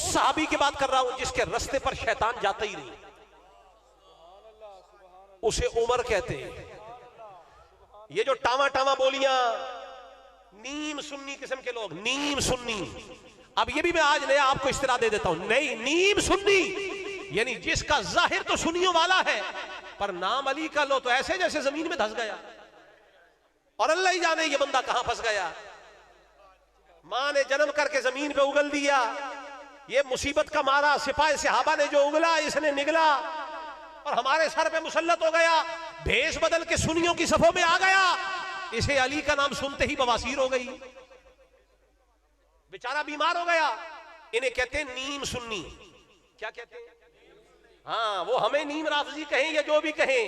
उस सहाबी की बात कर रहा हूं जिसके रास्ते पर शैतान जाता ही नहीं, उसे उमर कहते हैं। ये जो टावा टावा बोलियां, नीम सुन्नी किस्म के लोग, नीम सुन्नी, अब ये भी मैं आज नया आपको इस्तिरा दे देता हूं, नहीं नीम सुन्नी यानी जिसका जाहिर तो सुन्नियों वाला है पर नाम अली का लो तो ऐसे जैसे जमीन में धंस गया, और अल्लाह ही जाने ये बंदा कहां फंस गया। मां ने जन्म करके जमीन पे उगल दिया, ये मुसीबत का मारा सिपाही सहाबा ने जो उगला इसने निगला और हमारे सर पे मुसल्लत हो गया, भेष बदल के सुन्नियों की सफों में आ गया। इसे अली का नाम सुनते ही बवासीर हो गई, बेचारा बीमार हो गया। इन्हें कहते हैं नीम सुन्नी। क्या कहते हैं? हाँ, वो हमें नीम राफजी कहें या जो भी कहें,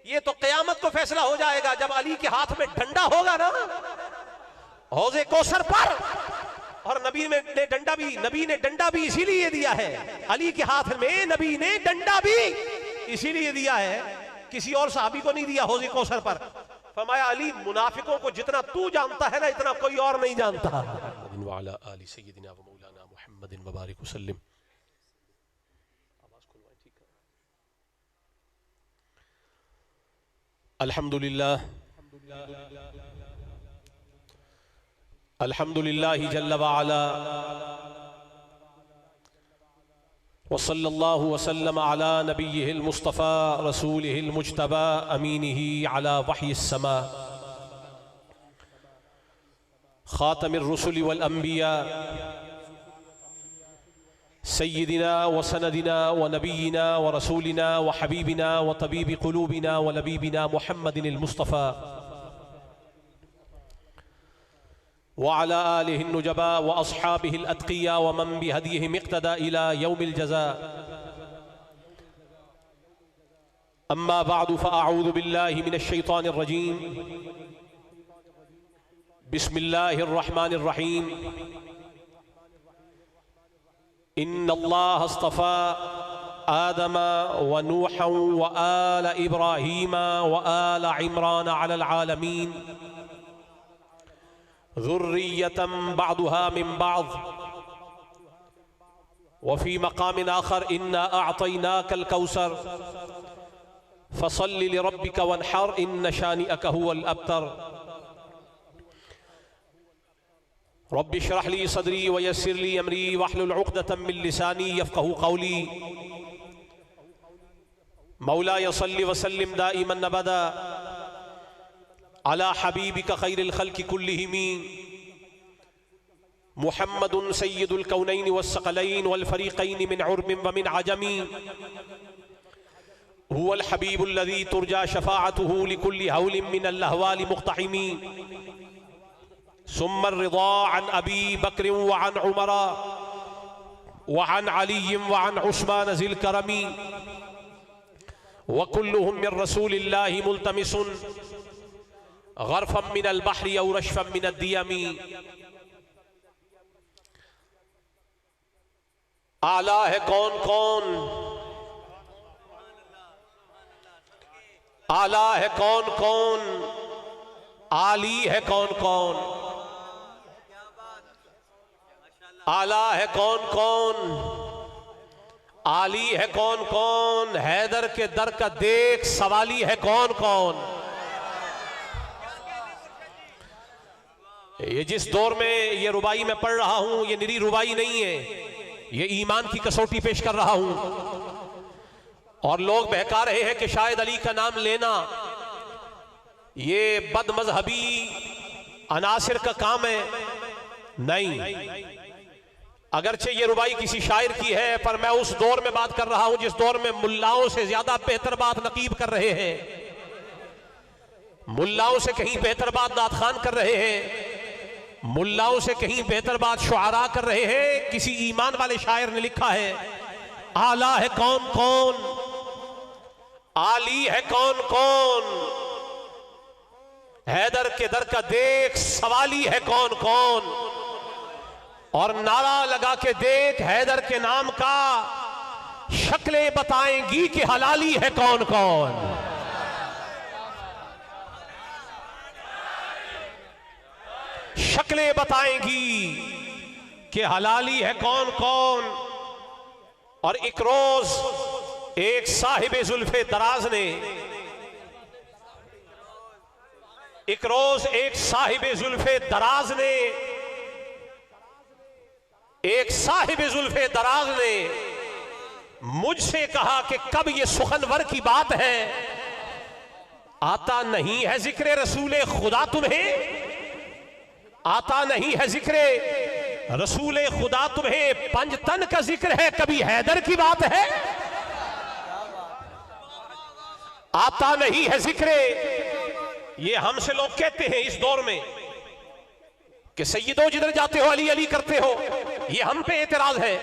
ये तो कयामत को फैसला हो जाएगा जब अली के हाथ में डंडा होगा ना हौजे कौसर पर। और नबी ने डंडा भी इसीलिए दिया है, अली के हाथ में नबी ने डंडा भी इसीलिए दिया है, किसी और सहाबी को नहीं दिया हौजे कौसर पर। फरमाया अली मुनाफिकों को जितना तू जानता है ना इतना कोई और नहीं जानता। अल्हम्दुलिल्लाह अल्हम्दुलिल्लाह जल्ल व अला व सल्लल्लाहु व सल्लम अला नबिय्यिहिल मुस्तफ़ा रसूलिहिल मुज्तबा अमीनिही अला वह्यिस समा खातमिर रुसुलि वल अंबिया सय्यिदिना व सनदिना व नबिय्यिना व रसूलिना व हबीबिना व तबीबि क़ुलूबिना व लबीबिना मुहम्मदिनिल मुस्तफ़ा व अला आलिहि नुजबा व अस्हाबिहिल अत्क़िया व मन बिहदीहिम इक़्तदा इला यौमिल जज़ा। अम्मा बअदु फ़अऊज़ु बिल्लाहि मिनश शैतानिर रजीम। बिस्मिल्लाहिर रहमानिर रहीम। इन्नल्लाह अस्तफ़ा आदम व नूहन व आल इब्राहीम व आल इमरान अलल आलमीन ज़ुर्रियतम बअदुहा मिन बअद व फ़ी मक़ामिन आख़र इन्ना अअतैनाकल कौसर फ़सल्लि लिरब्बिका वन्हर इन्न शानिअक हुवल अब्तर। रब्बि इश्रह ली सदरी व यस्सिर ली अमरी वहलुल उक़दतम मिन लिसानी यफ़क़हू क़ौली। मौलाया सल्लि व सल्लिम दाइमन अबदा अला हबीबिका खैरिल खल्क़ि कुल्लिहिम मुहम्मदुन सय्यिदुल कौनैनि वस्सक़लैनि वल फ़रीक़ैनि मिन उर्बिन व मिन अजमी हुवल हबीबुल लज़ी तुरजा शफ़ाअतुहु लिकुल्लि हौलिन मिनल अहवालि मुक़्तहिमी। सुम्मर रिज़ा अन अबी बकर व अन उमर व अन अली व अन उस्मान ज़िल करमी व कुल्लुहुम मिन रसूलिल्लाहि मुल्तमिसुन ग़रफ़म मिनल बहरि औ रशफ़म मिनद दियमी। आला है कौन कौन, आला है कौन कौन, आली है कौन कौन। आला है कौन कौन, आली है कौन कौन, हैदर के दर का देख सवाली है कौन कौन। ये जिस दौर में ये रुबाई में पढ़ रहा हूं ये निरी रुबाई नहीं है, ये ईमान की कसौटी पेश कर रहा हूं। और लोग बहका रहे हैं कि शायद अली का नाम लेना ये बदमजहबी अनासिर का काम है। नहीं, अगरचे ये रुबाई किसी शायर की है पर मैं उस दौर में बात कर रहा हूं जिस दौर में मुल्लाओं से ज्यादा बेहतर बात नकीब कर रहे हैं, मुल्लाओं से कहीं बेहतर बात नात खान कर रहे हैं, मुल्लाओं से कहीं बेहतर बात शुआरा कर रहे हैं। किसी ईमान वाले शायर ने लिखा है आला है कौन कौन, आली है कौन कौन, हैदर के दर का देख सवाली है कौन कौन। और नारा लगा के देख हैदर के नाम का शक्लें बताएंगी कि हलाली है कौन कौन। शक्लें बताएंगी कि हलाली है कौन कौन। और एक रोज एक साहिबे जुल्फे दराज ने, एक रोज एक साहिबे जुल्फे दराज ने, एक साहिबे जुल्फे दराज ने मुझसे कहा कि कब ये सुखनवर की बात है, आता नहीं है जिक्र रसूले खुदा तुम्हें, आता नहीं है जिक्र रसूले खुदा तुम्हें, पंजतन का जिक्र है कभी हैदर की बात है, आता नहीं है जिक्र। ये हमसे लोग कहते हैं इस दौर में कि सैयदो जिधर जाते हो अली अली करते हो, ये हम पे एतराज है।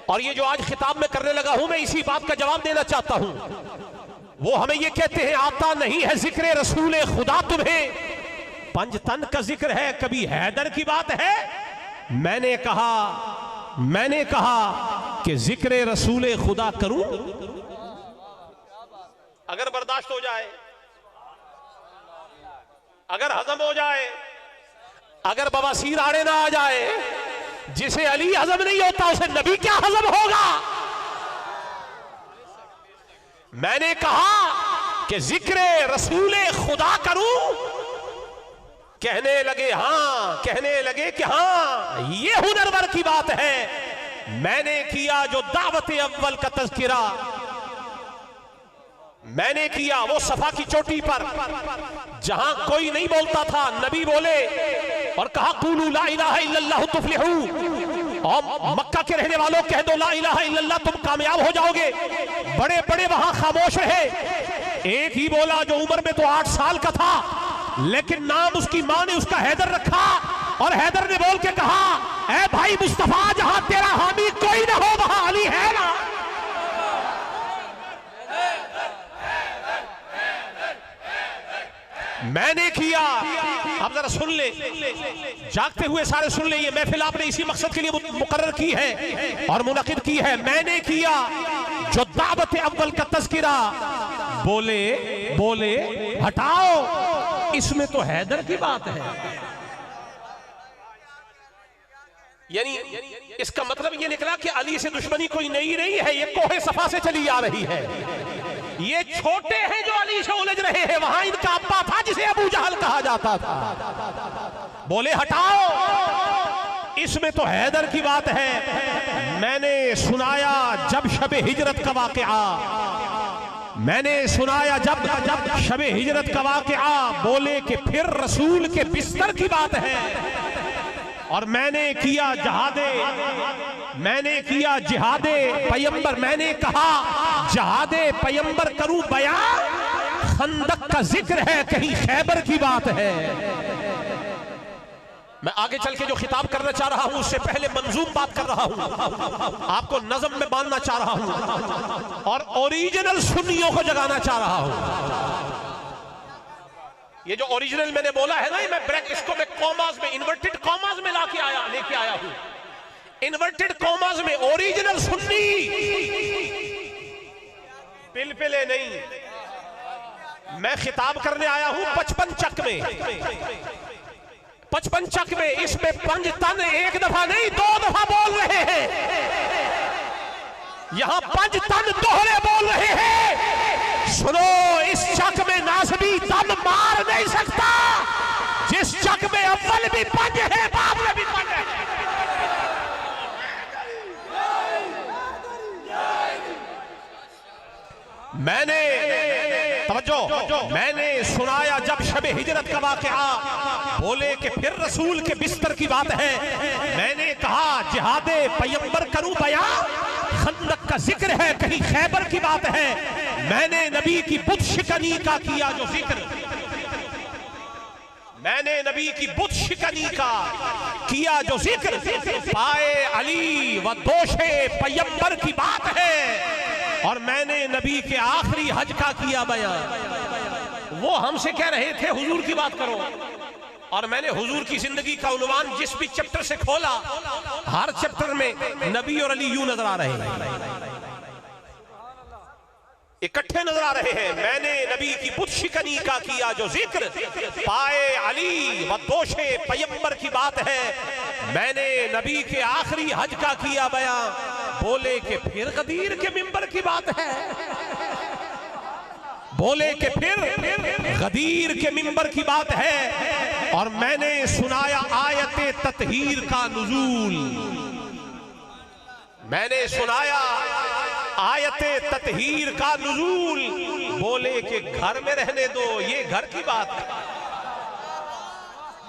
और ये जो आज खिताब में करने लगा हूं मैं इसी बात का जवाब देना चाहता हूं। वो हमें ये कहते हैं आता नहीं है जिक्र रसूले खुदा तुम्हें, पंजतन का जिक्र है कभी हैदर की बात है। मैंने कहा कि जिक्र रसूले खुदा करूं, अगर बर्दाश्त हो जाए, अगर हजम हो जाए, अगर बवासीर आड़े ना आ जाए, जिसे अली हजम नहीं होता उसे नबी क्या हजम होगा। मैंने कहा कि जिक्र रसूले खुदा करूं, कहने लगे हां, कहने लगे कि हां ये हुनरवर की बात है। मैंने किया जो दावत अव्वल का तज़किरा, मैंने किया वो सफा की चोटी पर जहां कोई नहीं बोलता था, नबी बोले और कहा कुलू ला इलाहा इल्लल्लाह तुफ्लिहू, और मक्का के रहने वालों कह दो ला इलाहा इल्लल्लाह तुम कामयाब हो जाओगे। बड़े बड़े वहां खामोश रहे, एक ही बोला जो उम्र में तो 8 साल का था, लेकिन नाम उसकी मां ने उसका हैदर रखा, और हैदर ने बोल के कहा ऐ भाई मुस्तफा जहां तेरा हामी कोई ना हो वहां अली है ना। मैंने किया, अब जरा सुन ले, जागते हुए सारे सुन ले, ये महफिल आपने इसी मकसद के लिए मुकर्रर की है और मुनक़िद की है। मैंने किया जो दावत अव्वल का तज़किरा, बोले हटाओ इसमें तो हैदर की बात है। यानी इसका मतलब ये निकला कि अली से दुश्मनी कोई नई नहीं है, ये कोहे सफा से चली आ रही है। ये छोटे हैं जो अली से उलझ रहे हैं, वहां इनका अब्बा था जिसे अबू जहल कहा जाता था। बोले हटाओ इसमें तो हैदर की बात है। मैंने सुनाया जब शबे हिजरत का वाक़या, मैंने सुनाया जब शबे हिजरत का वाक़या, बोले कि फिर रसूल के बिस्तर की बात है। और मैंने किया जिहादे पैगंबर, मैंने कहा जिहादे पैगंबर करूं बयां, खंदक का जिक्र है कहीं खैबर की बात है। मैं आगे चल के जो खिताब करना चाह रहा हूं उससे पहले मंजूम बात कर रहा हूं, आपको नज़म में बांधना चाह रहा हूं और ओरिजिनल सुन्नियों को जगाना चाह रहा हूं। ये जो ओरिजिनल मैंने बोला है ना, मैं ब्रेक इसको मैं कॉमास में, इन्वर्टेड कॉमास में लेके आया हूं, इन्वर्टेड कॉमास में। ओरिजिनल सुन्नी पिलपिले नहीं, मैं खिताब करने आया हूं 55 चक में, 55 चक में। इसमें पंजतन एक दफा नहीं 2 दफा बोल रहे हैं, यहां पंजतन दोहरे बोल रहे हैं। सुनो, इस चक में नासबी दम मार नहीं सकता जिस चक में अव्वल भी पंज है बाद में भी पंज है। मैंने तवज्जो, मैंने सुनाया जब शबे हिजरत का वाक़या, बोले कि फिर रसूल के बिस्तर की बात है। मैंने कहा जिहादे पैगंबर करूं बयां, खंदक का जिक्र है कहीं खैबर की बात है। मैंने नबी की बुत शिकनी का किया जो जिक्र, मैंने नबी की बुत शिकनी का किया जो जिक्र, पाए अली व दोषे पैगंबर की बात है। और मैंने नबी के आखिरी हज का किया बयान। वो हमसे कह रहे थे हुजूर की बात करो, और मैंने हुजूर की जिंदगी का उन्वान जिस भी चैप्टर से खोला, हर चैप्टर में नबी और अली यूं नजर आ रहे हैं। इकट्ठे नजर आ रहे हैं। मैंने नबी की बुत शिकनी का किया जो जिक्र, पाए अली व दोषे पैगंबर की बात है। मैंने नबी के आखिरी हज का किया बयां, बोले कि फिर गदीर के मिंबर की बात है, बोले कि फिर गदीर के मिंबर की बात है। और मैंने सुनाया आयते ततहीर का नुज़ूल, मैंने सुनाया आयते ततहीर का नुज़ूल, बोले कि घर में रहने दो ये घर की बात है,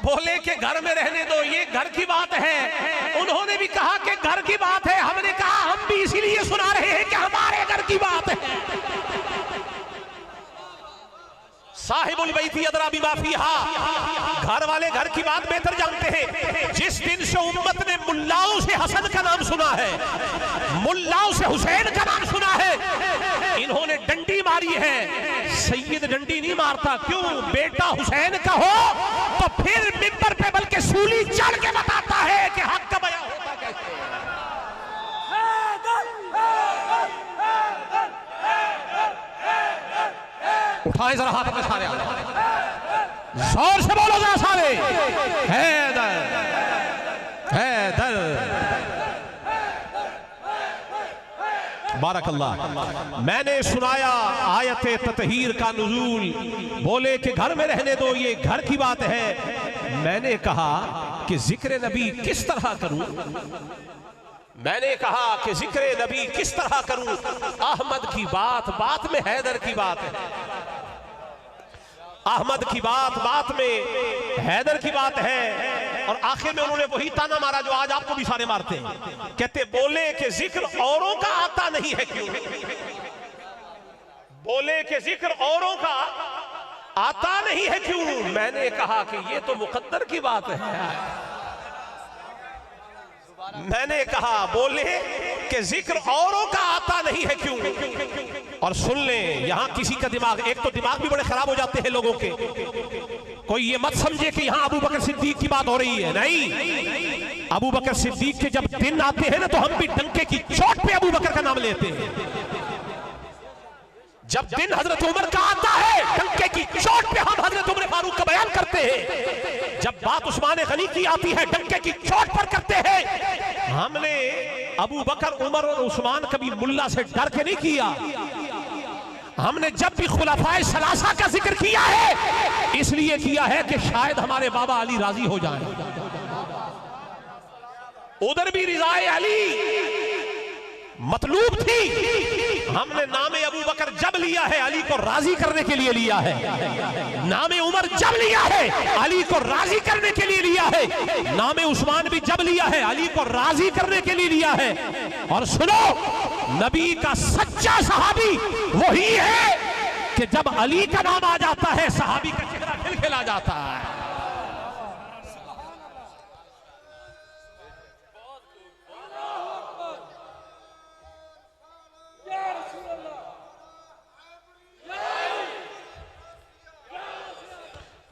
बोले कि घर में रहने दो ये घर की बात है। उन्होंने भी कहा कि घर की बात है, हमने कहा हम भी इसीलिए सुना रहे हैं कि हमारे घर की बात है। साहिबुल बैती अदरा बिमा फीहा, घर वाले घर की बात बेहतर जानते हैं। जिस दिन से उम्मत ने मुल्लाओं से हसन का नाम सुना है, मुल्लाओं से हुसैन का नाम सुना है, इन्होंने डंडी मारी है। सैयद डंडी नहीं मारता, क्यों? बेटा हुसैन का हो तो फिर मिंबर पे बल्कि सूली चढ़ के बताता है कि हक का बयां होता कैसे। उठाए जरा हाथ अपने सारे, जोर से बोलो जरा सारे, हैदर हैदर बारकल्लाह। मैंने सुनाया आयते ततहीर का नुज़ूल, बोले कि घर में रहने दो ये घर की बात है। मैंने कहा कि जिक्र नबी किस तरह करूं, मैंने कहा कि जिक्र नबी किस तरह करूं। अहमद की बात बात में हैदर की बात है, अहमद की बात बात में हैदर की बात है। और आखिर में उन्होंने वही ताना मारा जो आज आपको भी सारे मारते हैं, कहते बोले कि जिक्र औरों का आता नहीं है क्यों, बोले कि जिक्र औरों का आता नहीं है क्यों। मैंने कहा कि ये तो मुकद्दर की बात है। मैंने कहा बोले कि जिक्र औरों का आता नहीं है क्यों। और सुन लें, यहां किसी का दिमाग, एक तो दिमाग भी बड़े खराब हो जाते हैं लोगों के। कोई ये मत समझे कि यहां अबू बकर सिद्दीक की बात हो रही है, नहीं। अबू बकर सिद्दीक के जब दिन आते हैं ना तो हम भी डंके की चोट पे अबू बकर का नाम लेते हैं। जब दिन हजरत उमर का आता है डंके की चोट पे हम हजरत उमर फारूक का बयान करते हैं। जब बात उस्मान गनी की आती है डंके की चोट पर करते हैं। हमने अबू बकर उमर और उस्मान कभी मुल्ला से डर के नहीं किया। हमने जब भी खुलाफाए सलासा का जिक्र किया है इसलिए किया है कि शायद हमारे बाबा अली राजी हो जाएं। उधर भी रिज़ाए अली मतलूब थी। हमने नामे अबू बकर जब लिया है अली को राजी करने के लिए लिया है, नामे उमर जब लिया है अली को राजी करने के लिए लिया है, नामे उस्मान भी जब लिया है अली को राजी करने के लिए लिया है। और सुनो, नबी का सच्चा सहाबी वही है कि जब अली का नाम आ जाता है सहाबी का चेहरा खिलखिला जाता है।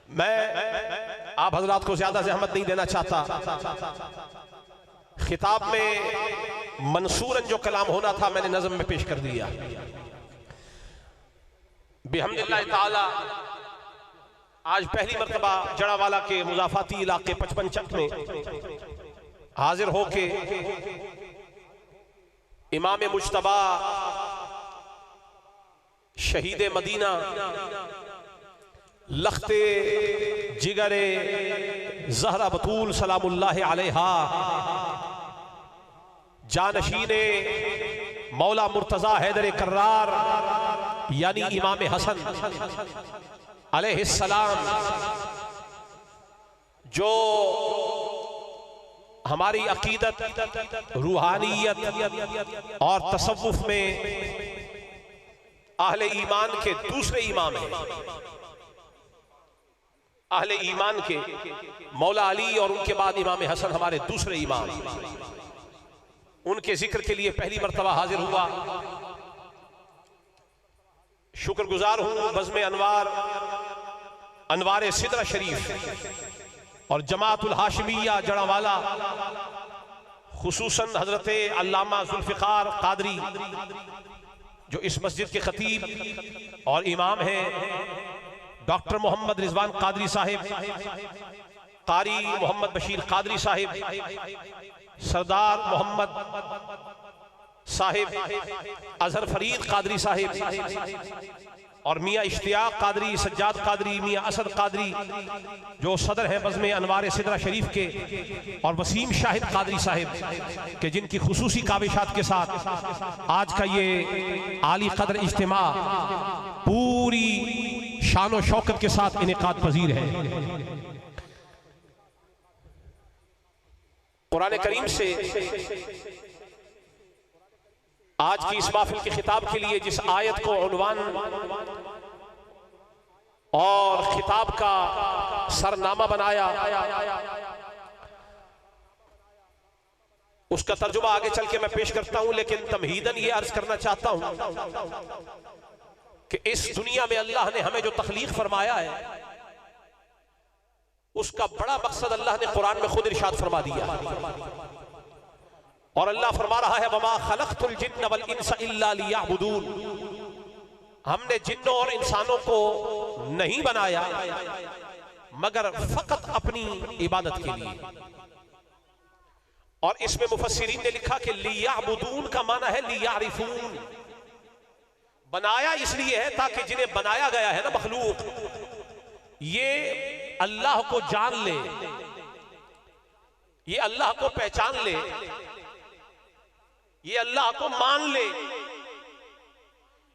मैं आप हजरात को ज्यादा जहमत नहीं देना चाहता। खिताब में मंसूरन जो कलाम होना था मैंने नज़म में पेश कर दिया। बिहम्दिल्लाह ताला आज पहली मर्तबा जड़ावाला के मुजाफाती इलाके 55 चक में हाजिर होके इमाम मुज्तबा शहीद मदीना लख्ते जिगरे ज़हरा बतूल सलामुल्लाह अलैहा जानशीने मौला मुर्तज़ा हैदर कर्रार यानी इमाम हसन अलैहिस्सलाम जो हमारी अकीदत, रूहानियत और तसव्वुफ में अहले ईमान के दूसरे इमाम हैं। अहले ईमान के मौला अली और उनके बाद इमाम हसन हमारे दूसरे इमाम। उनके जिक्र के लिए पहली मर्तबा हाजिर हुआ। शुक्रगुजार हूं बज़्म अनवार, अनवार सिदरा शरीफ और जमातुल हाशिमिया जड़ावाला, खुसूसन हजरत अल्लामा जुल्फ़िकार कादरी जो इस मस्जिद के खतीब और इमाम हैं डॉक्टर मोहम्मद रिजवान कादरी साहिब, कारी मोहम्मद बशीर कादरी साहिब, सरदार मोहम्मद साहिब, अजहर फरीद कादरी साहिब और मियाँ इश्तियाक कादरी, सज्जाद कादरी, मियाँ असद कादरी जो सदर हैं बज़्म अनवार सिदरा शरीफ के, और वसीम शाहिद कादरी साहिब के जिनकी खुसूसी काविशात के साथ आज का ये आली कदर इज्तिमा पूरी शान और शौकत के साथ इनेकाद पजीर है। कुरान करीम से आज की इस महफिल के खिताब के लिए जिस आयत को उन्वान और खिताब का सरनामा बनाया, उसका तर्जुमा आगे चल के मैं पेश करता हूं, लेकिन तमहीदन ये अर्ज करना चाहता हूं कि इस दुनिया में अल्लाह ने हमें जो तख्लीक फरमाया है उसका बड़ा मकसद अल्लाह ने कुरान में खुद इरशाद फरमा दिया। और अल्लाह फरमा रहा है वमा खलक़तुल जिन्न वल इंसा इल्ला लियअबुदून, हमने जिन्नों और इंसानों को नहीं बनाया मगर फकत अपनी इबादत के लिए। और इसमें मुफस्सिरीन ने लिखा कि लियअबुदून का माना है लियारिफून, बनाया इसलिए है ताकि जिन्हें बनाया गया है ना मखलूक, ये अल्लाह को जान ले, ये अल्लाह को पहचान ले, ये अल्लाह को मान ले।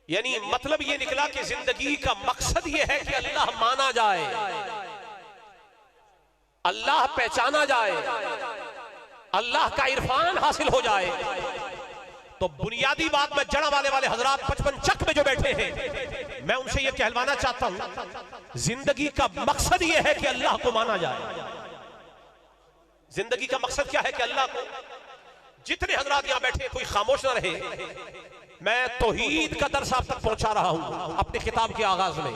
यानी मतलब ये निकला कि जिंदगी का मकसद ये है कि अल्लाह माना जाए, अल्लाह पहचाना जाए, अल्लाह का इरफान हासिल हो जाए। तो बुनियादी बात में जड़ा वाले हजरात 55 चक में जो बैठे हैं, मैं उनसे ये कहलवाना चाहता हूं जिंदगी का मकसद ये है कि अल्लाह को माना जाए। जिंदगी का मकसद क्या है कि अल्लाह को, जितने हजरात यहां बैठे कोई खामोश ना रहे, मैं तौहीद का दर्स आप तक पहुंचा रहा हूं अपने खिताब के आगाज में।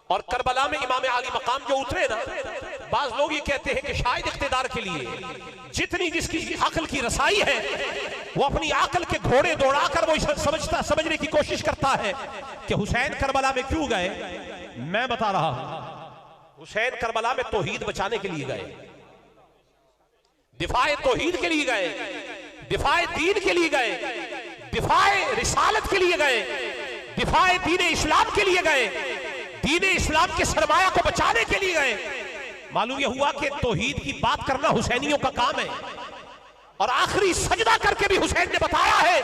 और करबला में इमाम आली मकाम जो उतरे ना, बाज लोग ये कहते हैं कि शायद इख्तिदार के लिए जितनी जिसकी अक्ल की रसाई है वो अपनी अक्ल के घोड़े दौड़ाकर वो समझने की कोशिश करता है कि हुसैन करबला में क्यों गए। मैं बता रहा हूं हुसैन करबला में तौहीद बचाने के लिए गए, दिफाए तौहीद के लिए गए, दिफाए दीन के लिए गए, दिफाए रिसालत के लिए गए, दिफाए दीन इस्लाम के लिए गए, दीन इस्लाम के सरमाया को बचाने के लिए गए। मालूम यह हुआ कि तौहीद की बात करना हुसैनियों का काम है। और आखिरी सजदा करके भी हुसैन ने बताया है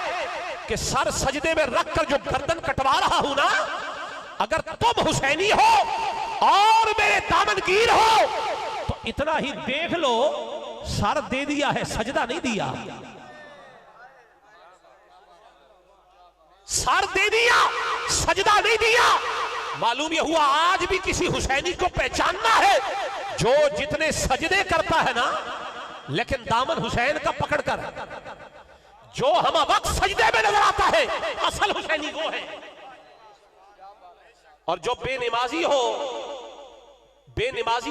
कि सर सजदे में रखकर जो गर्दन कटवा रहा हूं ना, अगर तुम हुसैनी हो और मेरे दामनगीर हो तो इतना ही देख लो, सर दे दिया है, सजदा नहीं दिया। सर दे दिया, सजदा नहीं दिया। मालूम यह हुआ आज भी किसी हुसैनी को पहचानना है जो जितने सजदे करता है ना, लेकिन दामन हुसैन का पकड़कर जो हम वक्त सजदे में नजर आता है, असल हुसैनी वो है। और जो बेनमाजी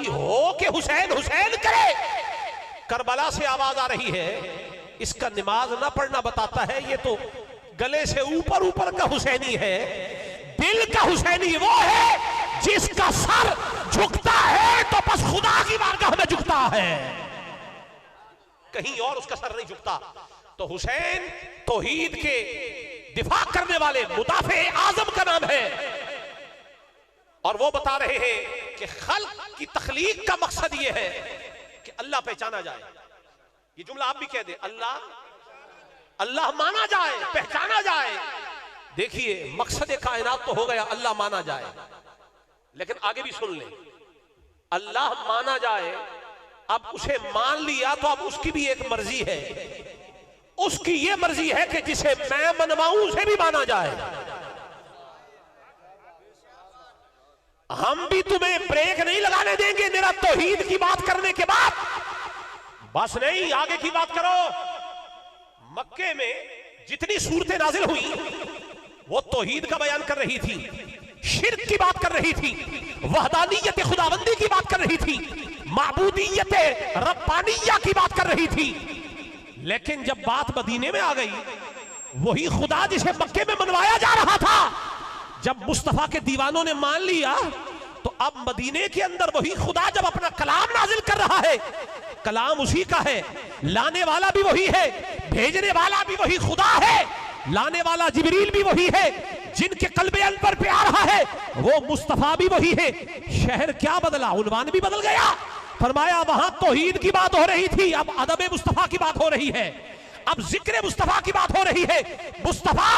हो के हुसैन हुसैन करे। करबला से आवाज आ रही है, इसका नमाज ना पढ़ना बताता है ये तो गले से ऊपर का हुसैनी है। दिल का हुसैनी वो है जिसका सर झुकता है तो बस खुदा की बारगाह में झुकता है, कहीं और उसका सर नहीं झुकता। तो हुसैन तौहीद के दिफा करने वाले मुदाफे आजम का नाम है। और वो बता रहे हैं कि खल्क की तख्लीक का मकसद ये है कि अल्लाह पहचाना जाए। ये जुमला आप भी कह दे, अल्लाह माना जाए, पहचाना जाए। देखिए मकसद कायनात तो हो गया अल्लाह माना जाए, लेकिन आगे भी सुन ले, अल्लाह माना जाए। अब उसे मान लिया तो अब उसकी भी एक मर्जी है। उसकी ये मर्जी है कि जिसे मैं मनवाऊं उसे भी माना जाए। हम भी तुम्हें ब्रेक नहीं लगाने देंगे मेरा तौहीद की बात करने के बाद। बस नहीं, आगे की बात करो। मक्के में जितनी सूरतें नाजिल हुई वो तौहीद का बयान कर रही थी, शिर्क की बात कर रही थी, वहदानियत खुदाबंदी की बात कर रही थी, माबूदियत रब्बानिया की बात कर रही थी। लेकिन जब बात मदीने में आ गई, वही खुदा जिसे मक्के में मनवाया जा रहा था, जब मुस्तफा के दीवानों ने मान लिया तो अब मदीने के अंदर वही खुदा जब अपना कलाम नाजिल कर रहा है, कलाम उसी का है, लाने वाला भी वही है, भेजने वाला भी वही खुदा है, लाने वाला जिब्रील भी वही है, जिनके कल्बे अनवर पे आ रहा है वो मुस्तफा भी वही है। शहर क्या बदला, उन्वान भी बदल गया। फरमाया वहां तौहीद की बात हो रही थी, अब अदब मुस्तफा की बात हो रही है, अब जिक्र मुस्तफा की बात हो रही है। मुस्तफा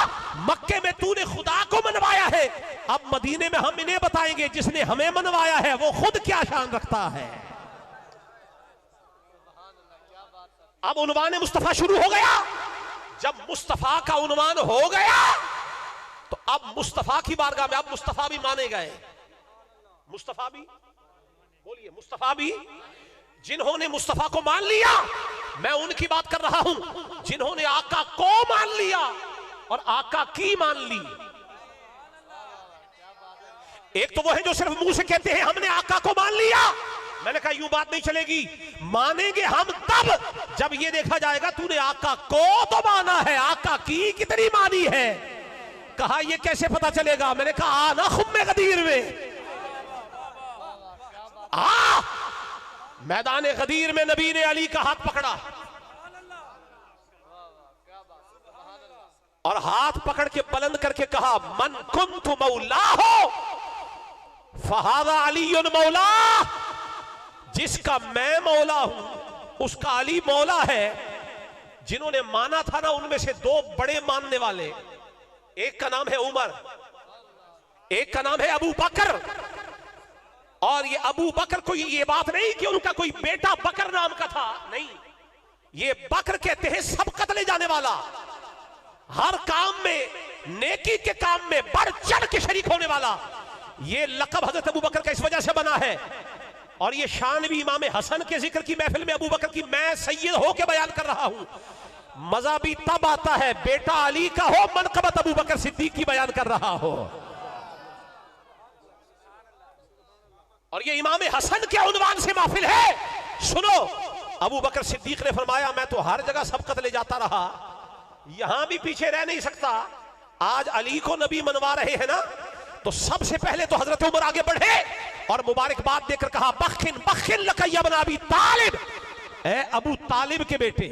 मक्के में तूने खुदा को मनवाया है, अब मदीने में हम इन्हें बताएंगे जिसने हमें मनवाया है वो खुद क्या शान रखता है। अब उन्वान मुस्तफा शुरू हो गया। जब मुस्तफा का उन्वान हो गया तो अब मुस्तफा की बारगाह में अब मुस्तफा भी माने गए। मुस्तफा भी, बोलिए मुस्तफा भी, जिन्होंने मुस्तफा को मान लिया, मैं उनकी बात कर रहा हूं जिन्होंने आका को मान लिया और आका की मान ली। एक तो वो है जो सिर्फ मुंह से कहते हैं हमने आका को मान लिया। मैंने कहा यूं बात नहीं चलेगी, मानेंगे हम तब जब ये देखा जाएगा तूने आका को तो माना है, आका की कितनी मानी है। कहा ये कैसे पता चलेगा, मैंने कहा आना खुम्मे गदीर में, मैदान गदीर में नबी ने अली का हाथ पकड़ा और हाथ पकड़ के बुलंद करके कहा मन कुन्तु मौला हो फहादा अलीयुन मौला, जिसका मैं मौला हूं उसका अली मौला है। जिन्होंने माना था ना उनमें से दो बड़े मानने वाले, एक का नाम है उमर, एक का नाम है अबू बकर। और ये अबू बकर कोई ये बात नहीं कि उनका कोई बेटा बकर नाम का था, नहीं, ये बकर कहते हैं सबकत ले जाने वाला, हर काम में नेकी के काम में बढ़ चढ़ के शरीक होने वाला। ये लक़ब हजरत अबू बकर का इस वजह से बना है। और ये शान भी इमाम हसन के जिक्र की महफिल में अबू बकर की मैं सैयद होके बयान कर रहा हूं। मजा भी तब आता है बेटा अली का हो, मनक़बत अबू बकर सिद्दीक की बयान कर रहा हो। और ये इमाम हसन के उन्वान से महफिल है। सुनो, अबू बकर सिद्दीक ने फरमाया मैं तो हर जगह सबकत ले जाता रहा, यहां भी पीछे रह नहीं सकता। आज अली को नबी मनवा रहे हैं ना, तो सबसे पहले तो हजरत उमर आगे बढ़े और मुबारकबाद देकर कहा बखिन बखिन लक या इब्न अबी तालिब, ए अबू तालिब के बेटे।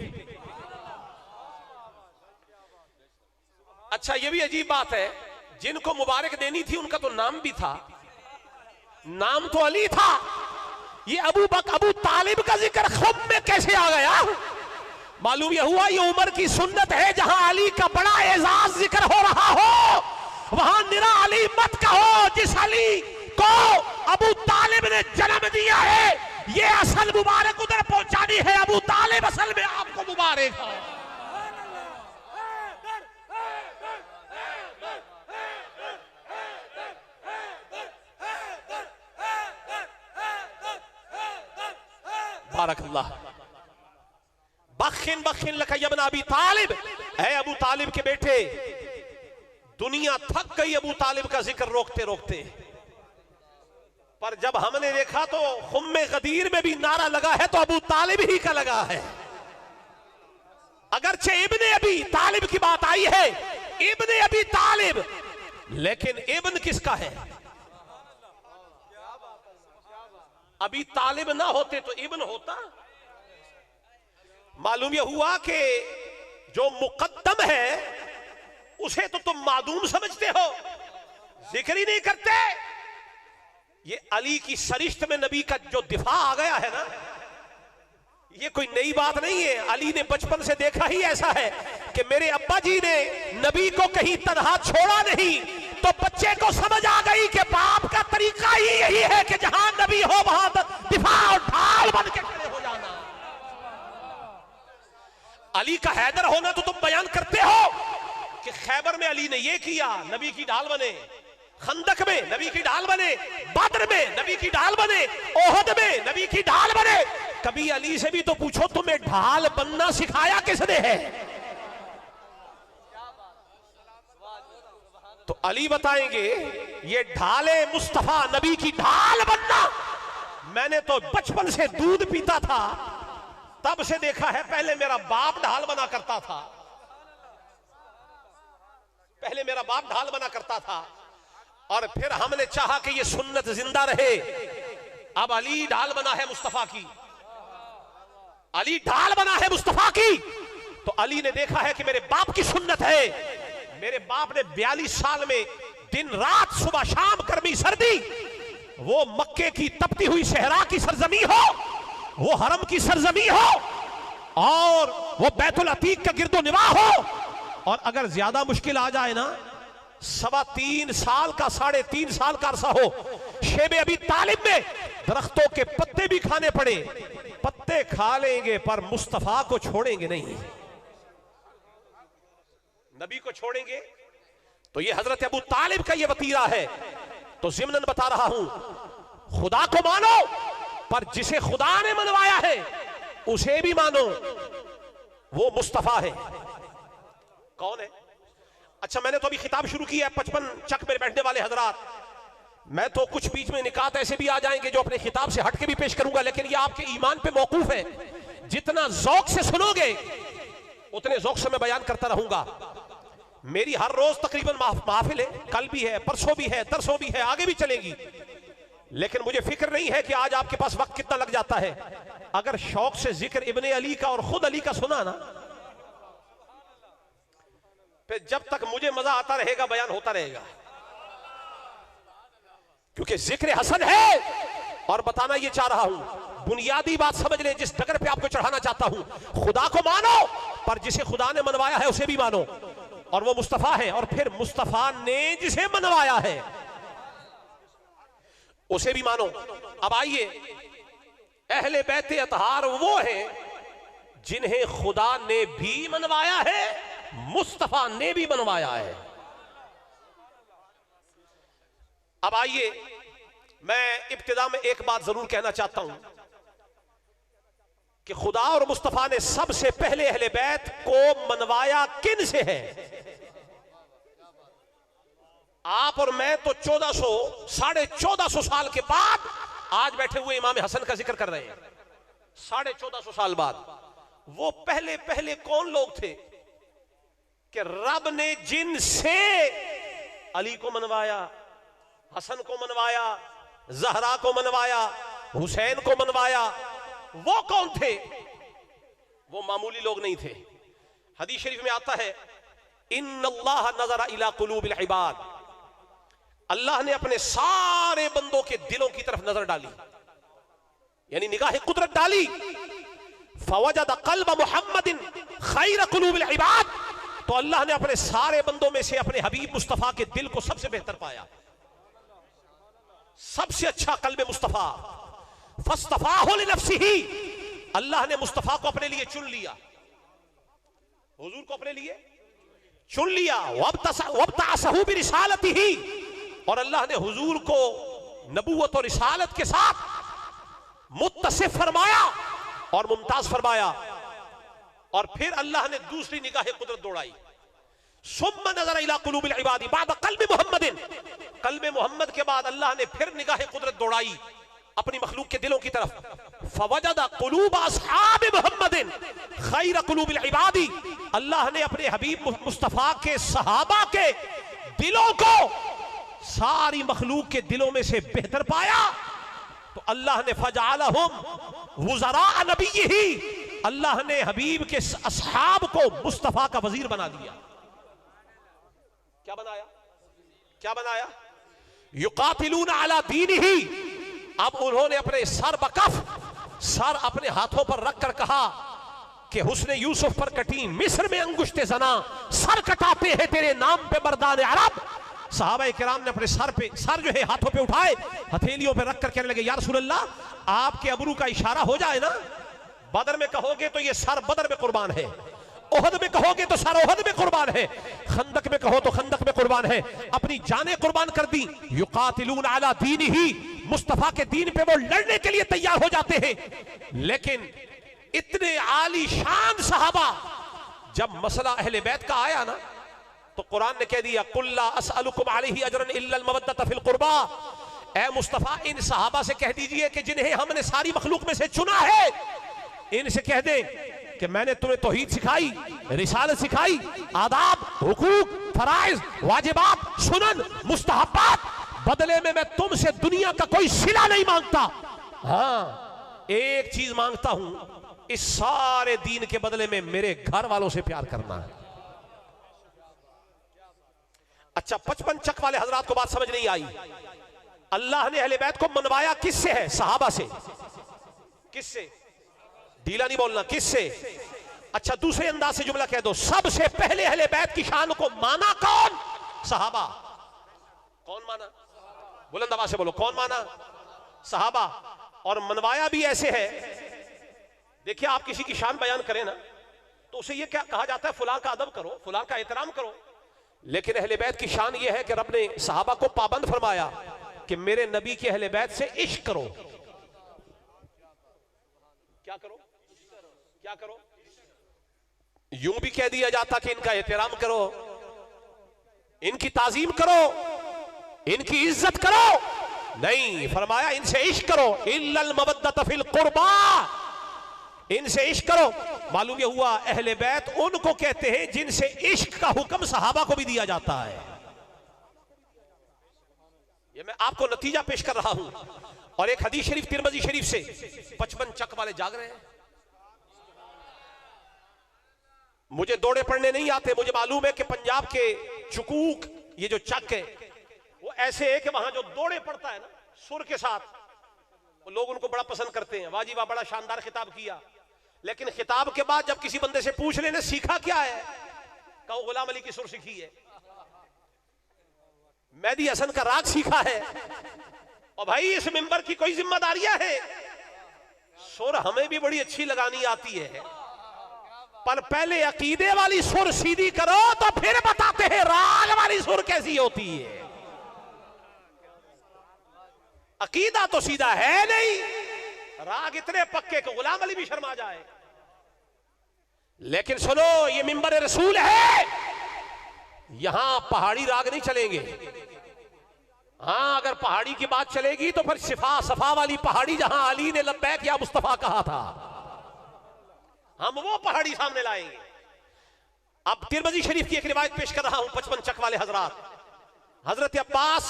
अच्छा ये भी अजीब बात है, जिनको मुबारक देनी थी उनका तो नाम भी था, नाम तो अली था, ये अबू तालिब का जिक्र खुद में कैसे आ गया? मालूम यह हुआ ये उमर की सुन्नत है, जहां अली का बड़ा एजाज जिक्र हो रहा हो वहां निरा अली मत कहो। जिस अली को अबू तालिब ने जन्म दिया है, ये असल मुबारक उधर पहुंचानी है। अबू तालिब असल में आपको मुबारक हो। बारकल्लाह। बखिन बखिन लक या इब्न अबी तालिब, है अबू तालिब के बेटे। दुनिया थक गई अबू तालिब का जिक्र रोकते रोकते, पर जब हमने देखा तो खुम्मे गदीर में भी नारा लगा है तो अबू तालिब ही का लगा है। अगरचे इब्ने अबी तालिब की बात आई है, इब्ने अबी तालिब, लेकिन इब्न किसका है? अबी तालिब ना होते तो इब्न होता। मालूम यह हुआ कि जो मुकद्दम है उसे तो तुम मादूम समझते हो, जिक्र ही नहीं करते। ये अली की सरिश्त में नबी का जो दिफा आ गया है ना, ये कोई नई बात नहीं है। अली ने बचपन से देखा ही ऐसा है कि मेरे अब्बा जी ने नबी को कहीं तन्हा छोड़ा नहीं, तो बच्चे को समझ आ गई कि बाप का तरीका ही यही है कि जहां नबी हो वहां दिफा और ढाल बन के खड़े हो जाना। अली का हैदर होना तो तुम बयान करते हो कि खैबर में अली ने ये किया, नबी की ढाल बने, खंदक में नबी की ढाल बने, बद्र में नबी की ढाल बने, ओहद में नबी की ढाल बने। कभी अली से भी तो पूछो तुम्हें ढाल बनना सिखाया किसने है? तो अली बताएंगे ये ढाले मुस्तफा नबी की ढाल बनना, मैंने तो बचपन से दूध पीता था तब से देखा है, पहले मेरा बाप ढाल बना करता था। मेरा बाप ढाल बना करता था और फिर हमने चाहा कि ये सुन्नत जिंदा रहे। अब अली ढाल बना है मुस्तफा की, अली ढाल बना है मुस्तफा की। तो अली ने देखा है कि मेरे बाप की सुन्नत है। मेरे बाप ने 42 साल में दिन रात सुबह शाम गर्मी सर्दी, वो मक्के की तपती हुई सहरा की सरजमी हो, वो हरम की सरजमी हो और वो बैतुल अतीक का गिरदो निवाह हो, और अगर ज्यादा मुश्किल आ जाए ना 3.25 साल का 3.5 साल का अरसा हो, शेबे अभी तालिब में दरख्तों के पत्ते भी खाने पड़े, पत्ते खा लेंगे पर मुस्तफा को छोड़ेंगे नहीं, नबी को छोड़ेंगे। तो ये हजरत अबू तालिब का ये वतीरा है। तो ज़िम्नन बता रहा हूं, खुदा को मानो पर जिसे खुदा ने मनवाया है उसे भी मानो, वो मुस्तफा है। कौन है? अच्छा, मैंने तो अभी खिताब शुरू किया है 55 चक में बैठने वाले हजरात। मैं तो कुछ बीच में निकात ऐसे भी आ जाएंगे जो अपने खिताब से हट के भी पेश करूंगा, लेकिन ये आपके ईमान पे मौकूफ है। जितना ज़ौक से सुनोगे उतने ज़ौक से मैं बयान करता रहूंगा। मेरी हर रोज तकरीबन महफिल है, कल भी है, परसों भी है, तरसों भी है, आगे भी चलेगी, लेकिन मुझे फिक्र नहीं है कि आज आपके पास वक्त कितना लग जाता है। अगर शौक से जिक्र इब्ने अली का और खुद अली का सुना ना, फिर जब तक मुझे मजा आता रहेगा बयान होता रहेगा, क्योंकि जिक्र हसन है। और बताना ये चाह रहा हूं, बुनियादी बात समझ ले, जिस डगर पे आपको चढ़ाना चाहता हूं, खुदा को मानो पर जिसे खुदा ने मनवाया है उसे भी मानो, और वो मुस्तफा है। और फिर मुस्तफा ने जिसे मनवाया है उसे भी मानो। अब आइए, अहले बैत अतहार वो हैं जिन्हें खुदा ने भी मनवाया है, मुस्तफा ने भी मनवाया है। अब आइए, मैं इब्तिदा में एक बात जरूर कहना चाहता हूं कि खुदा और मुस्तफा ने सबसे पहले अहले बैत को मनवाया किन से है? आप और मैं तो 1400 साल के बाद आज बैठे हुए इमाम हसन का जिक्र कर रहे हैं। 1450 साल बाद वो पहले पहले कौन लोग थे कि रब ने जिनसे अली को मनवाया, हसन को मनवाया, जहरा को मनवाया, हुसैन को मनवाया, वो कौन थे? वो मामूली लोग नहीं थे। हदीस शरीफ में आता है, इन्नल्लाह नज़रा इला कुलूबिल इबाद, अल्लाह ने अपने सारे बंदों के दिलों की तरफ नजर डाली, यानी निगाह कुदरत डाली। फवजद क़ल्ब मुहम्मदिन खैर कुलूबिल इबाद, तो अल्लाह ने अपने सारे बंदों में से अपने हबीब मुस्तफा के दिल को सबसे बेहतर पाया, सबसे अच्छा कल्ब मुस्तफा। फस्तफाहु लिनफ्सिही, अल्लाह ने मुस्तफा को अपने लिए चुन लिया, हुजूर को अपने लिए चुन लिया। वब्तअसहु बिरिसालतिही, और अल्लाह ने हुजूर को नबूवत और रिसालत के साथ मुत्तसिफ फरमाया और मुमताज फरमाया। और फिर अल्लाह ने दूसरी निगाह कुदरत दौड़ाई, सुम्मा नज़र इला कुलूबिल इबादी बाद क़ल्ब मुहम्मदिन, क़ल्ब मोहम्मद के बाद अल्लाह ने फिर निगाह कुदरत दौड़ाई अपनी मखलूक के दिलों की तरफ। फवजद कुलूब अस्हाब मुहम्मदिन खैर कुलूबिल इबादी, अल्लाह ने अपने हबीब मुस्तफा के सहाबा के दिलों को सारी मखलूक के दिलों में से बेहतर पाया। तो अल्लाह ने फजअलहुम वुज़रा नबीही, अल्लाह ने हबीब के असहाब को मुस्तफा का वजीर बना दिया। क्या बनाया? क्या बनाया? युकातिलून अला दीनिही, अब उन्होंने अपने सर बकफ, सर अपने हाथों पर रखकर कहा कि हुस्न यूसुफ पर कटी मिस्र में अंगुश्ते जना, सर कटाते हैं तेरे नाम पे मर्दान अरब। सहाबा किराम ने अपने सर पे, सर जो है हाथों पे उठाए, हथेलियों पे रखकर कहने लगे, या रसूल अल्लाह, आपके अबरू का इशारा हो जाए ना, बदर में कहोगे तो ये सर बदर में कुर्बान है, ओहद में कहोगे तो सर ओहद में कुर्बान है, खंदक में कहो तो खंदक में कुर्बान है, अपनी जानें कुर्बान कर दी। युकातिलून अला दीनिही, मुस्तफा के दीन पे वो लड़ने के लिए तैयार हो जाते हैं। लेकिन इतने आली शान सहाबा, जब मसला अहले बैत का आया ना, तो कुरान ने कह दिया, कुल ला असअलुकुम अलैहि अजरन इल्ला अल-मवद्दत फिल कुर्बा, ए मुस्तफा इन सहाबा से कह दीजिए कि जिन्हें हमने सारी मखलूक में से चुना है, इनसे कह दे कि मैंने तुम्हें तौहीद सिखाई, रिसालत सिखाई, आदाब, हुकूक, फराइज, वाजिबात, सुनन, मुस्तहब्बात, बदले में मैं तुमसे दुनिया का कोई सिला नहीं मांगता। हाँ, एक चीज मांगता हूं, इस सारे दीन के बदले में मेरे घर वालों से प्यार करना है। अच्छा, 55 चक वाले हजरात को बात समझ नहीं आई। अल्लाह ने अहले बैत को मनवाया किससे है? सहाबा से। किससे? ढीला नहीं बोलना, किससे? अच्छा, दूसरे अंदाज से जुमला कह दो, सबसे पहले अहले बैत की शान को माना कौन? सहाबा। कौन माना? बुलंद आवाज से बोलो, कौन माना? सहाबा। और मनवाया भी ऐसे है, देखिए आप किसी की शान बयान करें ना तो उसे ये क्या कहा जाता है, फुलां का अदब करो, फुलां का एहतराम करो। लेकिन अहले बैत की शान ये है कि रब ने सहाबा को पाबंद फरमाया कि मेरे नबी के अहले बैत से इश्क करो। क्या करो? क्या करो? यूं भी कह दिया जाता कि इनका एहतराम करो, इनकी ताजीम करो, इनकी इज्जत करो। नहीं, फरमाया इनसे इश्क करो। इल्लल मवद्दत फिल कुर्बा, इनसे इश्क करो। मालूम यह हुआ अहले बैत उनको कहते हैं जिनसे इश्क का हुक्म सहाबा को भी दिया जाता है। ये मैं आपको नतीजा पेश कर रहा हूं। और एक हदीस शरीफ तिरमिज़ी शरीफ से 55 चक वाले जाग रहे हैं। मुझे दौड़े पढ़ने नहीं आते, मुझे मालूम है कि पंजाब के चुकूक ये जो चक है वो ऐसे है कि वहां जो दौड़े पड़ता है ना सुर के साथ, वो लोग उनको बड़ा पसंद करते हैं। वाजी वाह, बड़ा शानदार खिताब किया। लेकिन खिताब के बाद जब किसी बंदे से पूछ लेने सीखा क्या है, कहो गुलाम अली की सुर सीखी है, मेहदी हसन का राग सीखा है। और भाई इस मिंबर की कोई जिम्मेदारियां है? सुर हमें भी बड़ी अच्छी लगानी आती है, पर पहले अकीदे वाली सुर सीधी करो तो फिर बताते हैं राग वाली सुर कैसी होती है। अकीदा तो सीधा है नहीं, राग इतने पक्के कि गुलाम अली भी शर्मा जाए। लेकिन सुनो, ये मिंबर रसूल है, यहां पहाड़ी राग नहीं चलेंगे। हाँ, अगर पहाड़ी की बात चलेगी तो फिर सफा वाली पहाड़ी जहां अली ने लब्बैक या मुस्तफा कहा था, हम वो पहाड़ी सामने लाएंगे। अब तिरमिज़ी शरीफ की एक रिवायत पेश कर रहा हूं 55 चक वाले हजरात। हजरत अब्बास,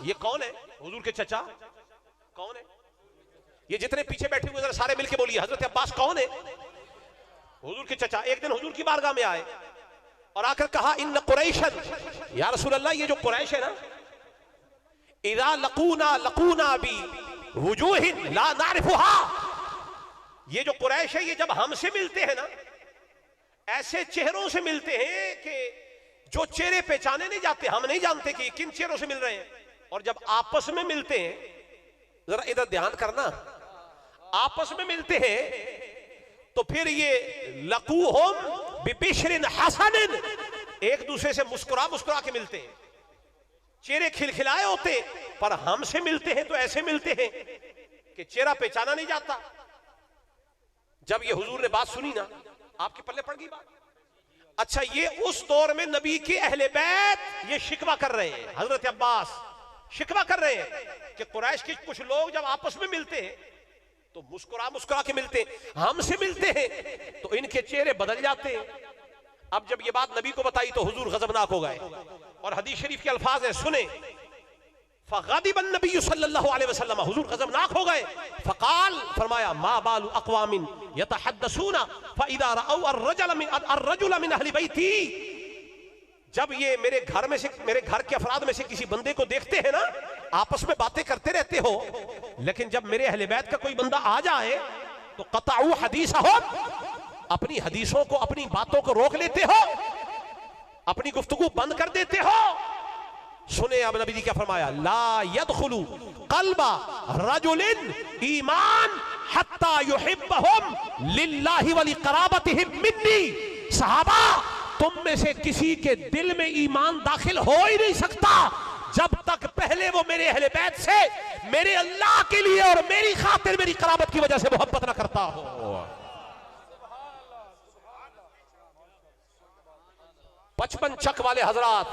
ये कौन है? हुजूर के चचा। कौन है? ये जितने पीछे बैठे हुए सारे मिलके बोलिए, हजरत अब्बास कौन है? हुजूर के चचा। एक दिन हुजूर की बारगाह में आए और आकर कहा, इन्न कुरैशन, या रसूल अल्लाह, ये जो कुरैश है ना, इज़ा लकूना बी वुजूहिन ला नारिफुहा, ये जो कुरैश है, ये जब हमसे मिलते हैं ना, ऐसे चेहरों से मिलते हैं कि जो चेहरे पहचाने नहीं जाते, हम नहीं जानते कि किन चेहरों से मिल रहे हैं। और जब आपस में मिलते हैं, जरा इधर ध्यान करना, आपस में मिलते हैं तो फिर ये लकूहुम बिबिश्रिन हसनिन, एक दूसरे से मुस्कुरा मुस्कुरा के मिलते हैं, चेहरे खिलखिलाए होते, पर हमसे मिलते हैं तो ऐसे मिलते हैं कि चेहरा पहचाना नहीं जाता। जब ये हुजूर ने बात सुनी ना, आपके पल्ले पड़ गई बात। अच्छा, ये उस दौर में नबी के अहले बैत ये शिकवा कर रहे हैं, हजरत अब्बास शिकवा कर रहे हैं कि कुरैश के कुछ लोग जब आपस में मिलते हैं तो मुस्कुरा मुस्कुरा के मिलते हैं, हमसे मिलते हैं तो इनके चेहरे बदल जाते हैं। अब जब ये बात नबी को बताई तो हुजूर गजबनाक हो गए। और हदीस शरीफ के अल्फाज है, सुने, फ़ग़ादिबन नबी सल्लल्लाहु अलैहि वसल्लम, हुजूर गजबनाक हो गए। फ़क़ाल, फरमाया, मा बालु अक़वामिन यतहद्दसूना फ़इज़ा रअव अर्रजुल मिन अहलि बैती, जब ये मेरे घर में से, मेरे घर के अफराद में से किसी बंदे को देखते हैं ना, आपस में बातें करते रहते हो, लेकिन जब मेरे अहले बैत का कोई बंदा आ जाए तो क़ताउ हदीसहुम, अपनी हदीसों को, अपनी बातों को रोक लेते हो, अपनी गुफ्तगू बंद कर देते हो। सुने अब नबी जी क्या फरमाया, ला यदखुलु क़ल्बा रजुलिन ईमान हत्ता युहिब्बहुम लिल्लाहि व लिक़राबतिहिम मिन्नी। सहाबा, तुम में से किसी के दिल में ईमान दाखिल हो ही नहीं सकता जब तक पहले वो मेरे अहले बैत से, मेरे अल्लाह के लिए और मेरी खातिर, मेरी कराबत की वजह से मोहब्बत ना करता हो। 55 चक वाले हजरात,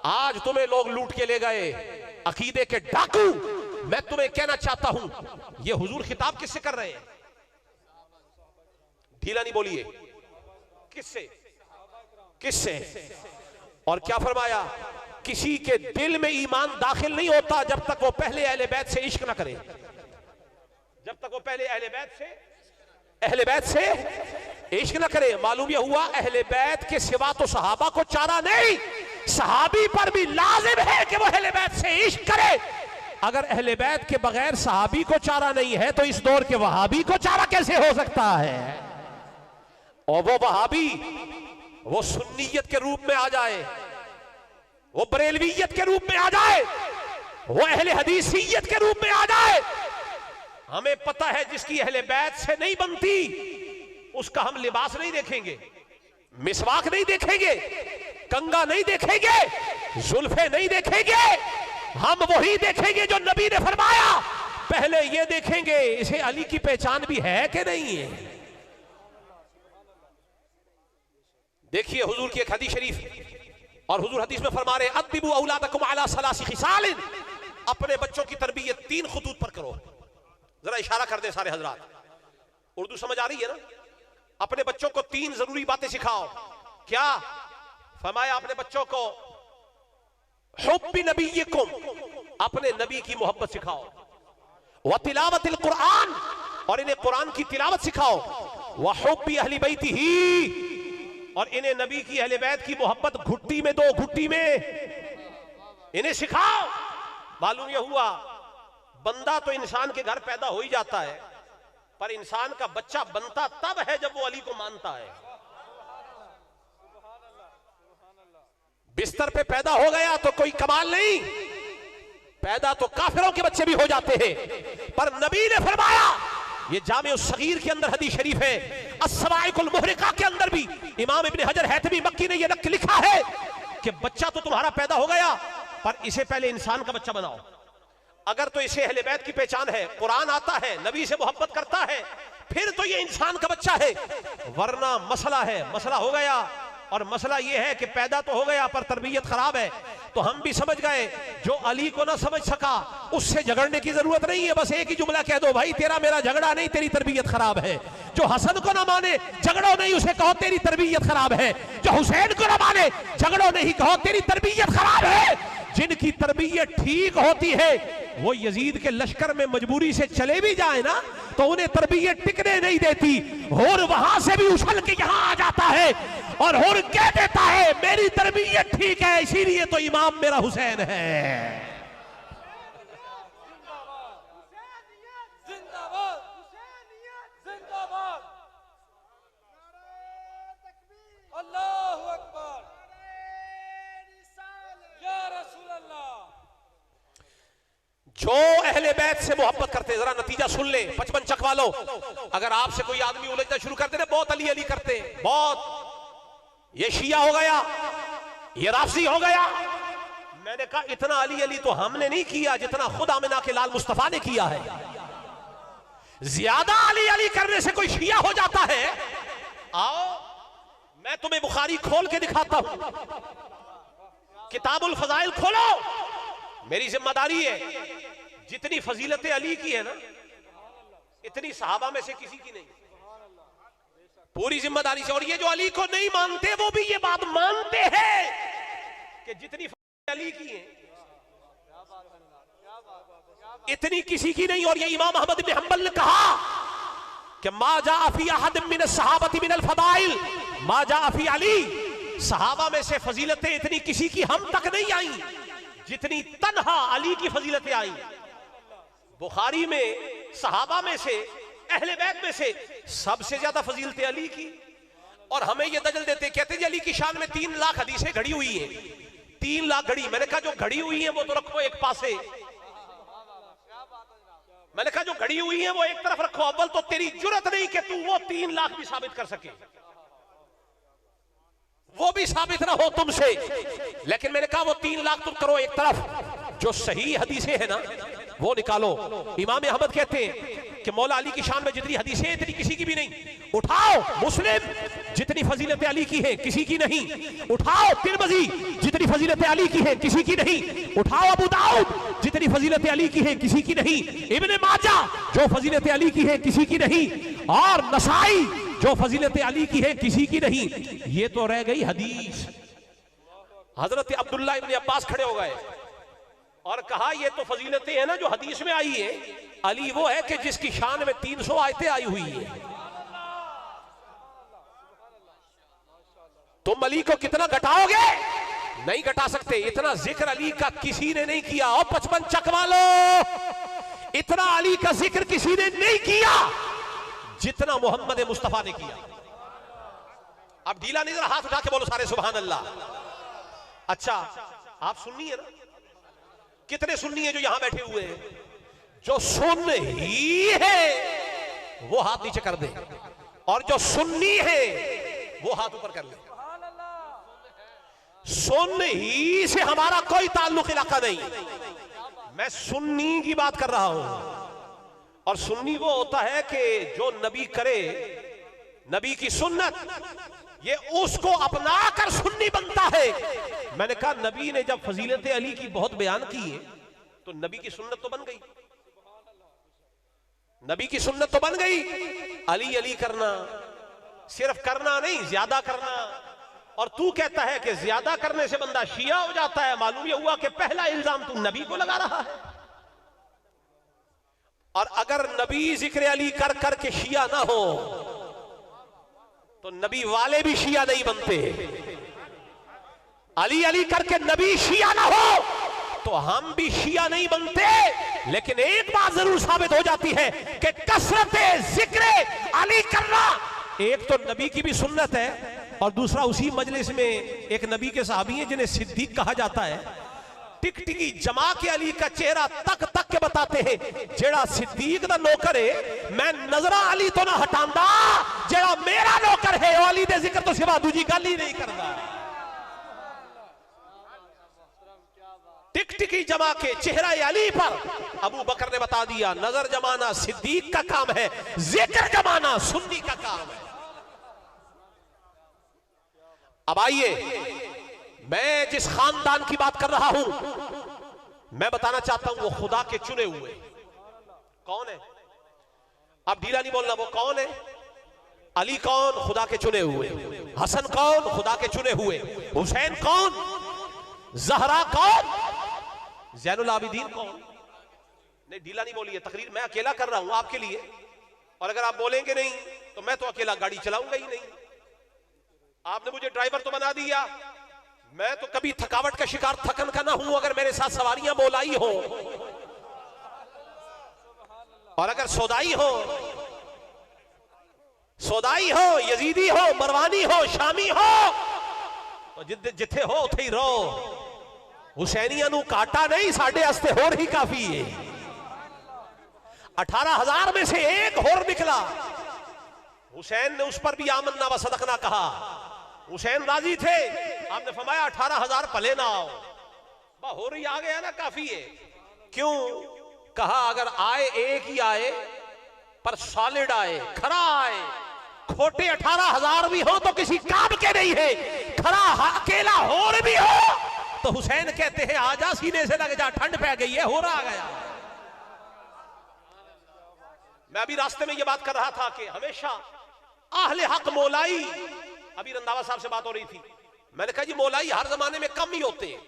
आज तुम्हें लोग लूट के ले गए, अकीदे के डाकू। मैं तुम्हें कहना चाहता हूं, ये हुजूर खिताब किससे कर रहे हैं? ढीला नहीं बोलिए, किससे? किससे? और क्या फरमाया, किसी के दिल में ईमान दाखिल नहीं होता जब तक वो पहले अहले बैत से इश्क ना करे, जब तक वो पहले अहले बैत से इश्क ना करे। मालूम यह हुआ अहले बैत के सिवा तो सहाबा को चारा नहीं, सहाबी पर भी लाजिम है कि वो अहले बैत से इश्क करे। अगर अहले बैत के बगैर सहाबी को चारा नहीं है तो इस दौर के वहाबी को चारा कैसे हो सकता है? और वो वहाबी वो सुन्नियत के रूप में आ जाए, वो बरेलवियत के रूप में आ जाए, वो अहले हदीसियत के रूप में आ जाए, हमें पता है जिसकी अहले बैत से नहीं बनती उसका हम लिबास नहीं देखेंगे, मिसवाक नहीं देखेंगे, कंगा नहीं देखेंगे, जुल्फे नहीं देखेंगे, हम वही देखेंगे जो नबी ने फरमाया। पहले ये देखेंगे इसे अली की पहचान भी है कि नहीं है। देखिए हुजूर की एक हदीस शरीफ, और हुजूर हदीस में फरमा रहे अद्दिबू औलादकुम अला सलासी खिसालिन, अपने बच्चों की तरबियत 3 खुतूत पर करो। जरा इशारा कर दे सारे हजरात, उर्दू समझ आ रही है ना? अपने बच्चों को 3 जरूरी बातें सिखाओ। क्या फरमाया? अपने बच्चों को हुब्बी नबीयकुम, अपने नबी की मोहब्बत सिखाओ, व तिलावतिल कुरान, और इन्हें कुरान की तिलावत सिखाओ, व हुब्बी अहली बैतिही, और इन्हें नबी की अहले बैत की मोहब्बत घुट्टी में दो, घुट्टी में इन्हें सिखाओ। मालूम यह हुआ बंदा तो इंसान के घर पैदा हो ही जाता है, पर इंसान का बच्चा बनता तब है जब वो अली को मानता है। बिस्तर पे पैदा हो गया तो कोई कमाल नहीं, पैदा तो काफिरों के बच्चे भी हो जाते हैं, पर नबी ने फरमाया, ये जामे उस सगीर के अंदर हदीस शरीफ है, अस्सवाइकुल मुहरिका के अंदर भी इमाम इब्ने हजर हैतमी मक्की ने यह नक्ल लिखा है कि बच्चा तो तुम्हारा पैदा हो गया, पर इसे पहले इंसान का बच्चा बनाओ। अगर तो इसे अहले बैत की पहचान है, कुरान आता है, नबी से मोहब्बत करता है, फिर तो ये इंसान का बच्चा है, वरना मसला है, मसला हो गया। और मसला ये है कि पैदा तो हो गया पर तरबियत खराब है। तो हम भी समझ गए जो अली को ना समझ सका उससे झगड़ने की जरूरत नहीं है, बस एक ही जुमला कह दो, भाई तेरा मेरा झगड़ा नहीं, तेरी तरबियत खराब है। जो हसन को ना माने झगड़ो नहीं, उसे कहो तेरी तरबियत खराब है। जो हुसैन को ना माने झगड़ो नहीं, कहो तेरी तरबियत खराब है। जिनकी तरबियत ठीक होती है वो यजीद के लश्कर में मजबूरी से चले भी जाए ना तो उन्हें तरबियत टिकने नहीं देती, और वहां से भी उछल के यहां आ जाता है और कह देता है मेरी तरबियत ठीक है, इसीलिए तो इमाम मेरा हुसैन है। जो अहले बैत से मोहब्बत करते, जरा नतीजा सुन ले 55 चक वालों, अगर आपसे कोई आदमी उलझना शुरू कर दे, बहुत अली अली करते, बहुत ये शिया हो गया, ये राफसी हो गया। मैंने कहा इतना अली अली तो हमने नहीं किया जितना खुद आमिना के लाल मुस्तफा ने किया है। ज्यादा अली अली करने से कोई शिया हो जाता है? आओ मैं तुम्हें बुखारी खोल के दिखाता हूं, किताबुल फजाइल खोलो, मेरी जिम्मेदारी है। जितनी फजीलतें अली की है ना इतनी सहाबा में से किसी की नहीं, पूरी जिम्मेदारी से। और ये जो अली को नहीं मानते वो भी ये बात मानते हैं कि जितनी अली की है इतनी किसी की नहीं। और ये इमाम अहमद इब्न हंबल ने कहा कि मा जा फी अहद मिन सहाबती मिनल फदाइल मा जा फी अली, सहाबा में से फजीलतें इतनी किसी की हम तक नहीं आई जितनी तन्हा अली की फजीलतें आई। बुखारी में सहाबा में से अहले बैत में से सबसे ज्यादा फजीलतें अली की, और हमें ये दजल देते, कहते जी अली की शान में 3 लाख हदीसें घड़ी हुई हैं। 3 लाख घड़ी, मैंने कहा जो घड़ी हुई है वो तो रखो एक पासे, मैंने कहा जो घड़ी हुई है वो एक तरफ रखो। अव्वल तो तेरी जुर्रत नहीं कि तू वो 3 लाख भी साबित कर सके, वो भी साबित ना हो तुमसे, लेकिन मैंने कहा वो 3 लाख तुम करो एक तरफ, जो सही हदीसें है ना वो निकालो। इमाम अहमद कहते हैं कि मौला अली की शान में जितनी हदीसें इतनी किसी की भी नहीं। उठाओ मुस्लिम, जितनी फजीलत अली की है किसी की नहीं। उठाओ तिरमिज़ी, जितनी फजीलत अली की है किसी की नहीं। उठाओ अबू दाऊद, जितनी फजीलत अली की है किसी की नहीं। इब्ने माजा, जो फजीलत अली की है किसी की नहीं। और नसाई, जो फजीलत अली की है किसी की नहीं। ये तो रह गई हदीस। हजरत अब्दुल्ला इब्न अब्बास खड़े हो गए और कहा ये तो फजीलतें हैं ना जो हदीस में आई है, अली वो है कि जिसकी शान में 300 आयतें आई हुई है। तुम अली को कितना घटाओगे? नहीं घटा सकते। इतना जिक्र अली का किसी ने नहीं किया। और 55 चक वालो, इतना अली का जिक्र किसी ने नहीं किया जितना मोहम्मद मुस्तफा ने किया। अब ढीला नहीं, जरा हाथ उठा के बोलो सारे सुभान अल्लाह। अच्छा, आप सुन्नी है ना? कितने सुन्नी है जो यहां बैठे हुए हैं? जो सुन ही है वो हाथ नीचे कर दे, और जो सुन्नी है वो हाथ ऊपर कर ले। सुन ही से हमारा कोई ताल्लुक इलाका नहीं। मैं सुन्नी की बात कर रहा हूं, और सुन्नी वो होता है कि जो नबी करे, नबी की सुन्नत, ये उसको अपनाकर सुन्नी बनता है। मैंने कहा नबी ने जब फजीलत अली की बहुत बयान की है तो नबी की सुन्नत तो बन गई, नबी की सुन्नत तो बन गई। अली अली करना, सिर्फ करना नहीं, ज्यादा करना। और तू कहता है कि ज्यादा करने से बंदा शिया हो जाता है। मालूम यह हुआ कि पहला इल्जाम तू नबी को लगा रहा है। और अगर नबी जिक्र अली कर कर के शिया ना हो तो नबी वाले भी शिया नहीं बनते। अली अली करके नबी शिया ना हो तो हम भी शिया नहीं बनते। लेकिन एक बात जरूर साबित हो जाती है कि कसरत जिक्र अली करना एक तो नबी की भी सुन्नत है, और दूसरा उसी मजलिस में एक नबी के साहबी हैं जिन्हें सिद्दीक कहा जाता है। टिकटिकी जमा के अली का चेहरा तक तक के बताते हैं, जेड़ा सिद्दीक दा नौकर है मैं नजरा अली तो ना हटांदा, जेड़ा मेरा नौकर है अली दे जिक्र तो सिवा दूजी गल ही नहीं करता। टिकटिकी जमा के चेहरा अली पर अबू बकर ने बता दिया नजर जमाना सिद्दीक का काम है, जिक्र जमाना सुन्नी का काम है। अब आइए, मैं जिस खानदान की बात कर रहा हूं, मैं बताना चाहता हूं वो खुदा के चुने हुए। कौन है? अब ढीला नहीं बोलना। वो कौन है? अली कौन? खुदा के चुने हुए। हसन कौन? खुदा के चुने हुए। हुसैन कौन? जहरा कौन? ज़ैनुल आबिदीन कौन? नहीं, ढीला नहीं बोलिए। तकरीर मैं अकेला कर रहा हूं आपके लिए, और अगर आप बोलेंगे नहीं तो मैं तो अकेला गाड़ी चलाऊंगा ही नहीं। आपने मुझे ड्राइवर तो बना दिया, मैं तो कभी थकावट का शिकार थकन का ना हूं अगर मेरे साथ सवारियां बोलाई हो, और अगर सौदाई हो, यजीदी हो, मरवानी हो, शामी हो, तो जिथे हो उथे ही रहो। हुसैनिया नू काटा नहीं, साढ़े हस्ते होर ही काफी है। 18,000 में से एक होर निकला। हुसैन ने उस पर भी आमन्ना व सदकना कहा। हुसैन राजी थे। आपने फरमाया 18,000 पले ना आओ, हो रही आ गया ना, काफी है। क्यों? कहा अगर आए एक ही आए, पर सॉलिड आए, खरा आए। खोटे 18,000 भी हो तो किसी काम के नहीं है, खरा अकेला होर भी हो तो हुसैन कहते हैं आजा सीने से लग जा, ठंड पै गई है, हो रहा गया। मैं अभी रास्ते में ये बात कर रहा था कि हमेशा अहले हक मौलाई, अभी रंधावा साहब से बात हो रही थी, मैंने कहा जी मौलाई हर जमाने में कम ही होते हैं।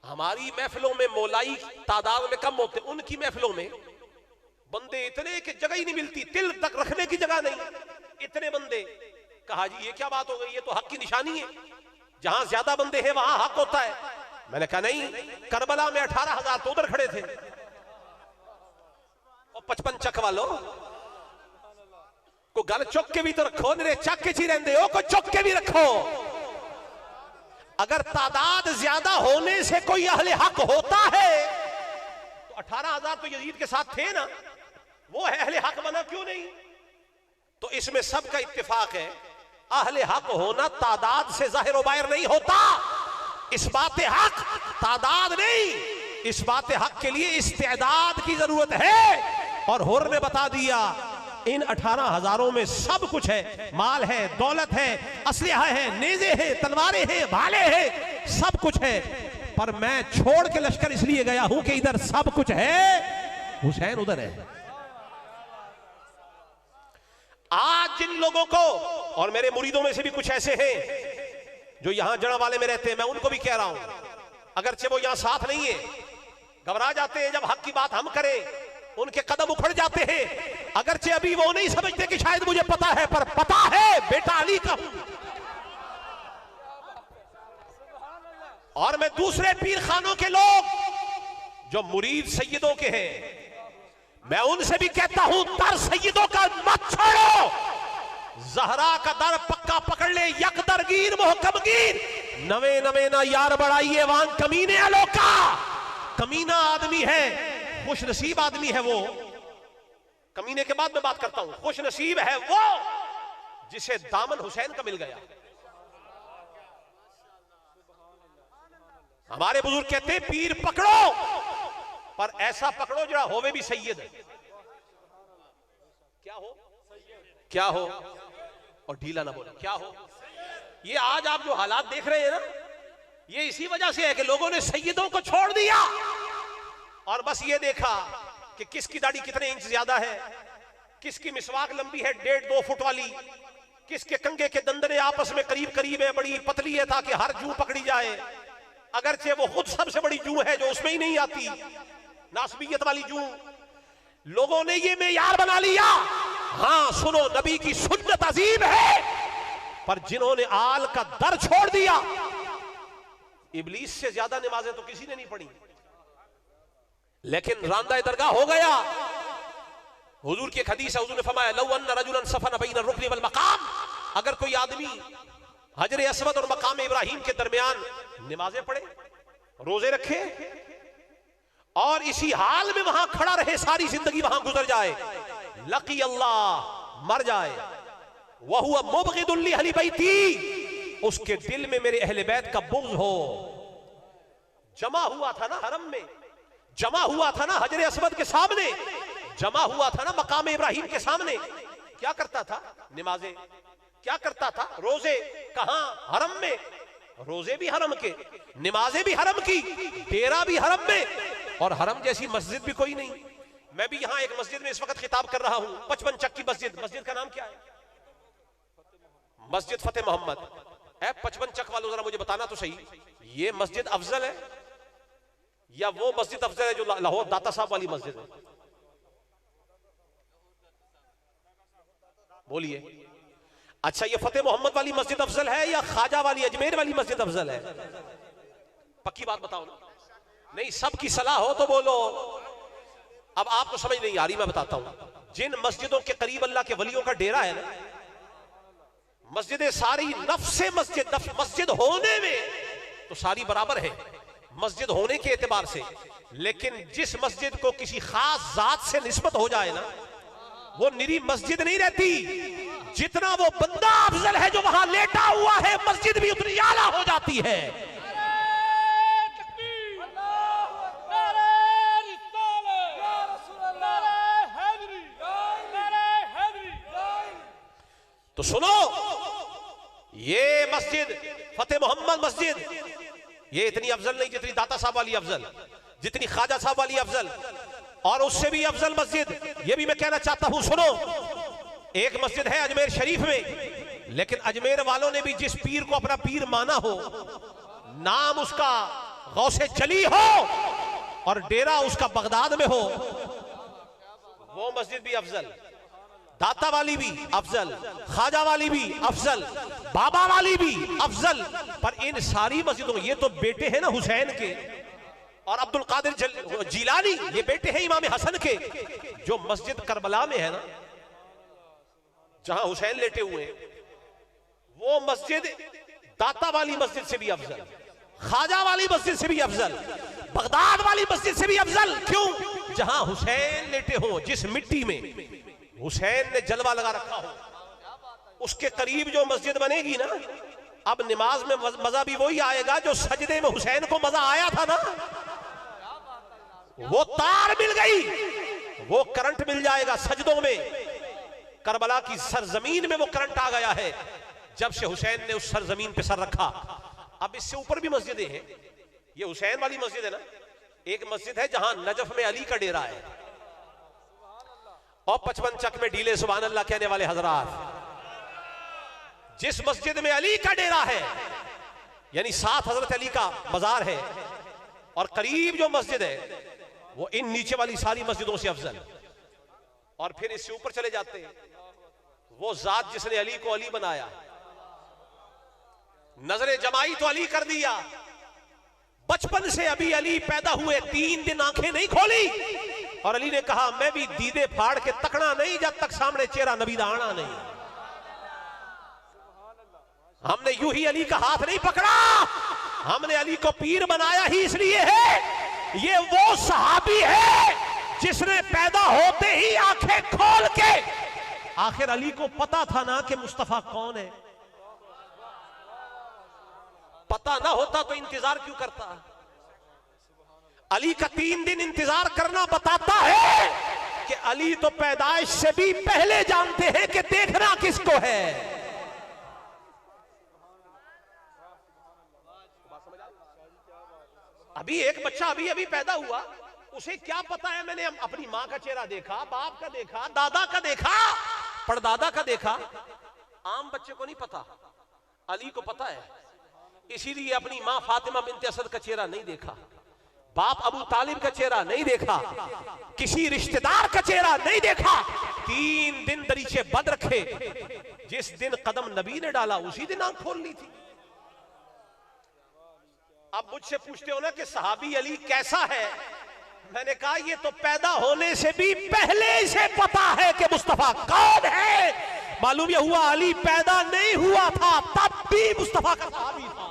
हमारी महफिलों में मौलाई तादाद में कम होते, उनकी महफिलों में बंदे इतने कि जगह ही नहीं मिलती, तिल तक रखने की जगह नहीं, इतने बंदे। कहा जी ये क्या बात हो गई, ये तो हक की निशानी है, जहां ज्यादा बंदे हैं वहां हक होता है। मैंने कहा नहीं, करबला में 18,000 तो उधर खड़े थे, और 55 चक वालों को गल चुक के भी तो रखो, मेरे चक के ची रहते हो, को चुक के भी रखो। अगर तादाद ज्यादा होने से कोई अहले हक होता है तो 18,000 तो यजीद के साथ थे ना, वो है अहले हक बना क्यों नहीं? तो इसमें सबका इत्तेफाक है, अहले हक होना तादाद से जाहिर व बाहिर नहीं होता। इस बात हक तादाद नहीं, इस बात हक के लिए इस्तेदाद की जरूरत है। और हुर ने बता दिया इन 18,000 में सब कुछ है, माल है, दौलत है, असलहा है, नेज़े है, तलवारें हैं, भाले हैं, सब कुछ है, पर मैं छोड़ के लश्कर इसलिए गया हूं कि इधर सब कुछ है, हुसैन उधर है। आज जिन लोगों को, और मेरे मुरीदों में से भी कुछ ऐसे हैं जो यहां जड़ा वाले में रहते हैं, मैं उनको भी कह रहा हूं, अगरचे वो यहां साथ नहीं है, घबरा जाते हैं जब हक की बात हम करें, उनके कदम उखड़ जाते हैं। अगरचे अभी वो नहीं समझते कि शायद मुझे पता है, पर पता है बेटा अली का हूं। और मैं दूसरे पीर खानों के लोग जो मुरीद सैयदों के हैं, मैं उनसे भी कहता हूं, दर सैयदों का मत छोड़ो, जहरा का दर पक्का पकड़ ले, यक दरगीर मोहकमगीर, नवे नवे ना यार बढ़ाइए वान कमीने अलोका। कमीना आदमी है, खुश नसीब आदमी है वो, कमीने के बाद में बात करता हूं, खुश नसीब है वो जिसे दामन हुसैन का मिल गया। हमारे बुजुर्ग कहते हैं पीर पकड़ो, पर ऐसा पकड़ो जरा होवे भी सैयद। क्या हो? क्या हो? और ढीला ना बोलो, क्या हो? ये आज आप जो हालात देख रहे हैं ना, ये इसी वजह से है कि लोगों ने सैयदों को छोड़ दिया और बस ये देखा कि किसकी दाढ़ी कितने इंच ज्यादा है, किसकी मिसवाक लंबी है 1.5-2 फुट वाली, किसके कंगे के दंदने आपस में करीब करीब है, बड़ी पतली है ताकि हर जू पकड़ी जाए, अगरचे वो खुद सबसे बड़ी जू है जो उसमें ही नहीं आती, नासबियत वाली जू। लोगों ने ये मेयार बना लिया। हाँ सुनो, नबी की सुन्नत अजीब है, पर जिन्होंने आल का दर छोड़ दिया, इबलीस से ज्यादा नमाजें तो किसी ने नहीं पढ़ी, लेकिन रांदा दरगाह हो गया। हुजूर की एक हदीस है, हुजूर ने फरमाया लौ अन्न रजुलन सफन बैन रुकन वल मकाम, अगर कोई आदमी हजर अस्वद और मकाम इब्राहिम के दरमियान नमाजें पढ़े, रोजे रखे और इसी हाल में वहां खड़ा रहे, सारी जिंदगी वहां गुजर जाए, लकी अल्लाह, मर जाए, वह हुआ मुबग़िदुल लि अहली बैती, उसके दिल में मेरे अहले बैत का बुग़्ज़ हो। जमा हुआ था ना हरम में, जमा हुआ था ना हजर अस्वद के सामने, जमा हुआ था ना मकाम इब्राहिम के सामने, क्या करता था? नमाजें। क्या करता था? रोजे। कहां? हरम में। रोजे भी हरम के, नमाजें भी हरम की, डेरा भी हरम में, और हरम जैसी मस्जिद भी कोई नहीं। मैं भी यहां एक मस्जिद में इस वक्त खिताब कर रहा हूं, 55 चक की मस्जिद। मस्जिद का नाम क्या है? मस्जिद फतेह मोहम्मद है। 55 चक वालों जरा मुझे बताना तो सही, ये मस्जिद अफजल है या वो मस्जिद अफजल है जो लाहौर दाता साहब वाली मस्जिद है? बोलिए। अच्छा, ये फतेह मोहम्मद वाली मस्जिद अफजल है या ख्वाजा वाली अजमेर वाली मस्जिद अफजल है? पक्की बात बताओ ना। नहीं, सबकी सलाह हो तो बोलो। अब आपको समझ नहीं आ रही, मैं बताता हूं। जिन मस्जिदों के करीब अल्लाह के वलियों का डेरा है ना, मस्जिदें सारी नफ्से मस्जिद, मस्जिद होने में तो सारी बराबर है, मस्जिद होने के एतबार से, लेकिन जिस मस्जिद को किसी खास जात से निस्बत हो जाए ना, वो निरी मस्जिद नहीं रहती। जितना वो बंदा अफजल है जो वहां लेटा हुआ है, मस्जिद भी उतनी आला हो जाती है। तो सुनो, ये मस्जिद फतेह मोहम्मद मस्जिद, ये इतनी अफजल नहीं जितनी दाता साहब वाली अफजल, जितनी ख्वाजा साहब वाली अफजल, और उससे भी अफजल मस्जिद। ये भी मैं कहना चाहता हूं, सुनो, एक मस्जिद है अजमेर शरीफ में, लेकिन अजमेर वालों ने भी जिस पीर को अपना पीर माना हो, नाम उसका गौसे चली हो और डेरा उसका बगदाद में हो, वो मस्जिद भी अफजल, दाता वाली भी अफजल, ख्वाजा वाली भी अफजल, बाबा वाली भी अफजल। पर इन सारी मस्जिदों, ये तो बेटे हैं ना हुसैन के और अब्दुल कादिर जिलानी, ये बेटे हैं इमाम हसन के। जो मस्जिद करबला में है ना, जहां हुसैन लेटे हुए हैं, वो मस्जिद दाता वाली मस्जिद से भी अफजल, ख्वाजा वाली मस्जिद से भी अफजल, बगदाद वाली मस्जिद से भी अफजल। क्यों? जहां हुसैन लेटे हो, जिस मिट्टी में हुसैन ने जलवा लगा रखा हो, उसके करीब जो मस्जिद बनेगी ना, अब नमाज में मजा भी वही आएगा जो सजदे में हुसैन को मजा आया था ना। वो तार मिल गई, वो करंट मिल जाएगा सजदों में। करबला की सरजमीन में वो करंट आ गया है जब से हुसैन ने उस सरजमीन पे सर रखा। अब इससे ऊपर भी मस्जिदें हैं। ये हुसैन वाली मस्जिद है ना, एक मस्जिद है जहां नजफ में अली का डेरा है, और 55 चक में ढीले सुभान अल्लाह कहने वाले हजरात, जिस मस्जिद में अली का डेरा है, यानी साथ हजरत अली का मजार है और करीब जो मस्जिद है वो इन नीचे वाली सारी मस्जिदों से अफजल। और फिर इससे ऊपर चले जाते हैं, वो जात जिसने अली को अली बनाया, नजरे जमाई तो अली कर दिया। बचपन से अभी अली पैदा हुए 3 दिन आंखें नहीं खोली और अली ने कहा मैं भी दीदे फाड़ के तकना नहीं जब तक सामने चेहरा नबी दा आना नहीं। हमने यूं ही अली का हाथ नहीं पकड़ा, हमने अली को पीर बनाया ही इसलिए है ये वो सहाबी है जिसने पैदा होते ही आंखें खोल के, आखिर अली को पता था ना कि मुस्तफा कौन है। पता ना होता तो इंतजार क्यों करता। अली का 3 दिन इंतजार करना बताता है कि अली तो पैदाइश से भी पहले जानते हैं कि देखना किसको है। अभी एक बच्चा अभी अभी पैदा हुआ, उसे क्या पता है मैंने अपनी मां का चेहरा देखा, बाप का देखा, दादा का देखा, परदादा का देखा। आम बच्चे को नहीं पता, अली को पता है। इसीलिए अपनी मां फातिमा बिनते असद का चेहरा नहीं देखा, बाप अबू तालिब का चेहरा नहीं देखा, किसी रिश्तेदार का चेहरा नहीं देखा। 3 दिन दरीचे बंद रखे, जिस दिन कदम नबी ने डाला उसी दिन आंख खोल ली थी। अब मुझसे पूछते हो ना कि सहाबी अली कैसा है, मैंने कहा ये तो पैदा होने से भी पहले से पता है कि मुस्तफा कौन है। मालूम यह हुआ अली पैदा नहीं हुआ था तब भी मुस्तफा का सहाबी था।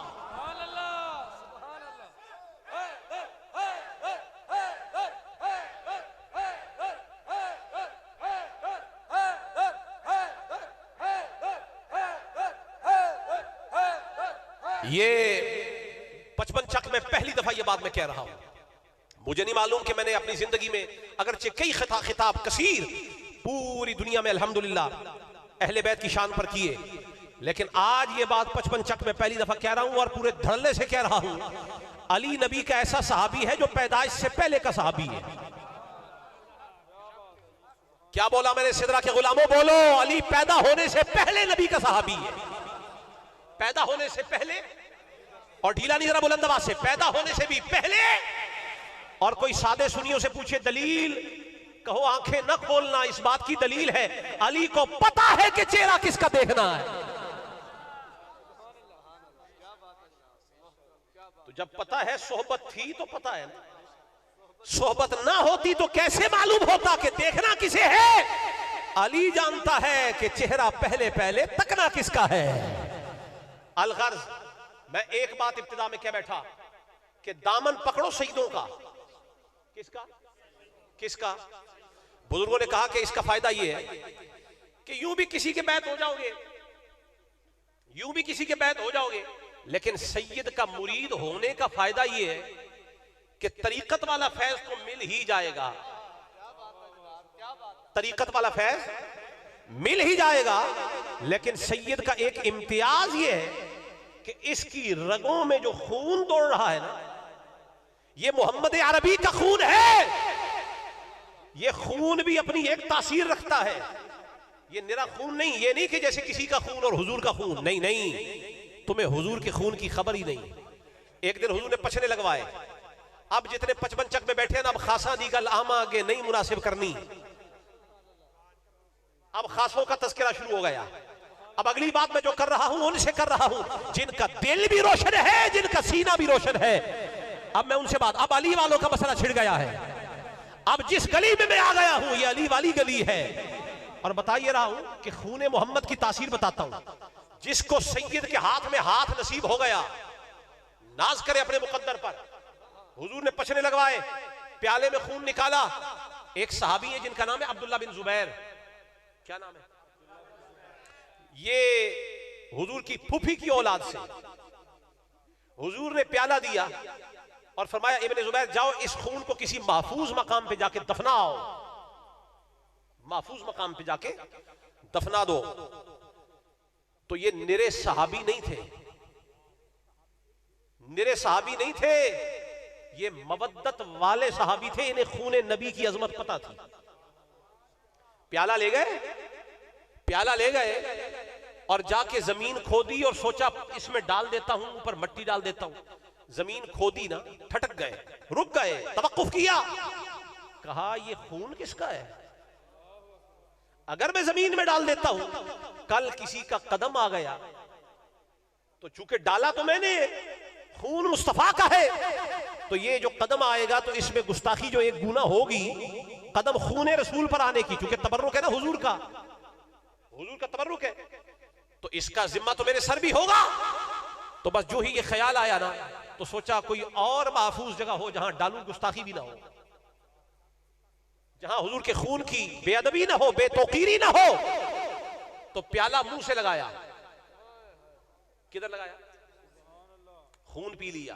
ये 55 चक में पहली दफा ये बात मैं कह रहा हूं। मुझे नहीं मालूम कि मैंने अपनी जिंदगी में अगरचे कई खिताब कसीर पूरी दुनिया में अल्हम्दुलिल्लाह अहले बैत की शान पर किए, लेकिन आज ये बात 55 चक में पहली दफा कह रहा हूं और पूरे धड़ल्ले से कह रहा हूं। अली नबी का ऐसा सहाबी है जो पैदाइश से पहले का सहाबी है। क्या बोला मैंने? सिदरा के गुलामों बोलो, अली पैदा होने से पहले नबी का सहाबी है। पैदा होने से पहले, और ढीला नहीं जरा बुलंद आवाज से, पैदा होने से भी पहले। और कोई सादे सुनियों से पूछे दलील, कहो आंखें न खोलना इस बात की दलील है अली को पता है कि चेहरा किसका देखना है। तो जब पता है, सोहबत थी तो पता है ना, सोहबत ना होती तो कैसे मालूम होता कि देखना किसे है। अली जानता है कि चेहरा पहले पहले तकना किसका है। अलगर्ज, मैं एक बात इब्तिदा में कह बैठा कि दामन पकड़ो शहीदों का। किसका? किसका? बुजुर्गों ने कहा कि इसका फायदा यह है कि यूं भी किसी के बैत हो जाओगे, यूं भी किसी के बैत हो जाओगे, लेकिन सैयद का मुरीद होने का फायदा यह है कि तरीकत वाला फैज तो मिल ही जाएगा। तरीकत वाला फैज मिल ही जाएगा, लेकिन सैयद का एक इम्तियाज यह है कि इसकी रगों में जो खून दौड़ रहा है ना, ये मोहम्मद अरबी का खून है। ये खून भी अपनी एक तासीर रखता है। ये निरा खून नहीं, ये नहीं कि जैसे किसी का खून और हुजूर का खून, नहीं नहीं, तुम्हें हुजूर के खून की खबर ही नहीं। एक दिन हुजूर ने पछने लगवाए, अब जितने 55 चक में बैठे हैं ना, अब खासा दी गल आमा आगे नहीं मुनासिब करनी। अब खासों का तस्करा शुरू हो गया। अब अगली बात मैं जो कर रहा हूं उनसे कर रहा हूं जिनका दिल भी रोशन है, जिनका सीना भी रोशन है। अब मैं उनसे बात, अब अली वालों का मसला छिड़ गया है। अब जिस गली में मैं आ गया हूं ये अली वाली गली है, और बता ये रहा हूं कि खूने मोहम्मद की तासीर बताता हूं। जिसको सैयद के हाथ में हाथ नसीब हो गया, नाज करे अपने मुकद्दर पर। हुजूर ने पछने लगवाए, प्याले में खून निकाला। एक सहाबी है जिनका नाम है अब्दुल्ला बिन जुबैर। क्या नाम है? ये हुजूर की फूफी की औलाद से। हुजूर ने प्याला दिया और फरमाया इब्ने जुबैर जाओ इस खून को किसी महफूज मकाम पे जाके दफनाओ, महफूज मकाम पे जाके दफना दो। तो ये निरे सहाबी नहीं थे, निरे सहाबी नहीं थे, ये मवद्दत वाले सहाबी थे। इन्हें खूने नबी की अजमत पता थी। प्याला ले गए, प्याला ले गए और जाके जमीन खोदी और सोचा इसमें डाल देता हूं, ऊपर मट्टी डाल देता हूं। जमीन खोदी ना, ठटक गए, रुक गए, तवक्कुफ किया, कहा ये खून किसका है? अगर मैं जमीन में डाल देता हूं, कल किसी का कदम आ गया तो चूंकि डाला तो मैंने, खून मुस्तफा का है, तो ये जो कदम आएगा तो इसमें गुस्ताखी जो एक गुना होगी कदम खूने रसूल पर आने की, क्योंकि तबर्रुक है ना हुजूर का तबर्रुक है, तो इसका जिम्मा तो मेरे सर भी होगा। तो बस जो ही ये ख्याल आया ना, तो सोचा कोई और महफूज जगह हो जहां डालू गुस्ताखी भी ना हो, जहां हुजूर के खून की बेअदबी ना हो, बेतौकीरी ना हो। तो प्याला मुंह से लगाया, किधर लगाया? खून पी लिया,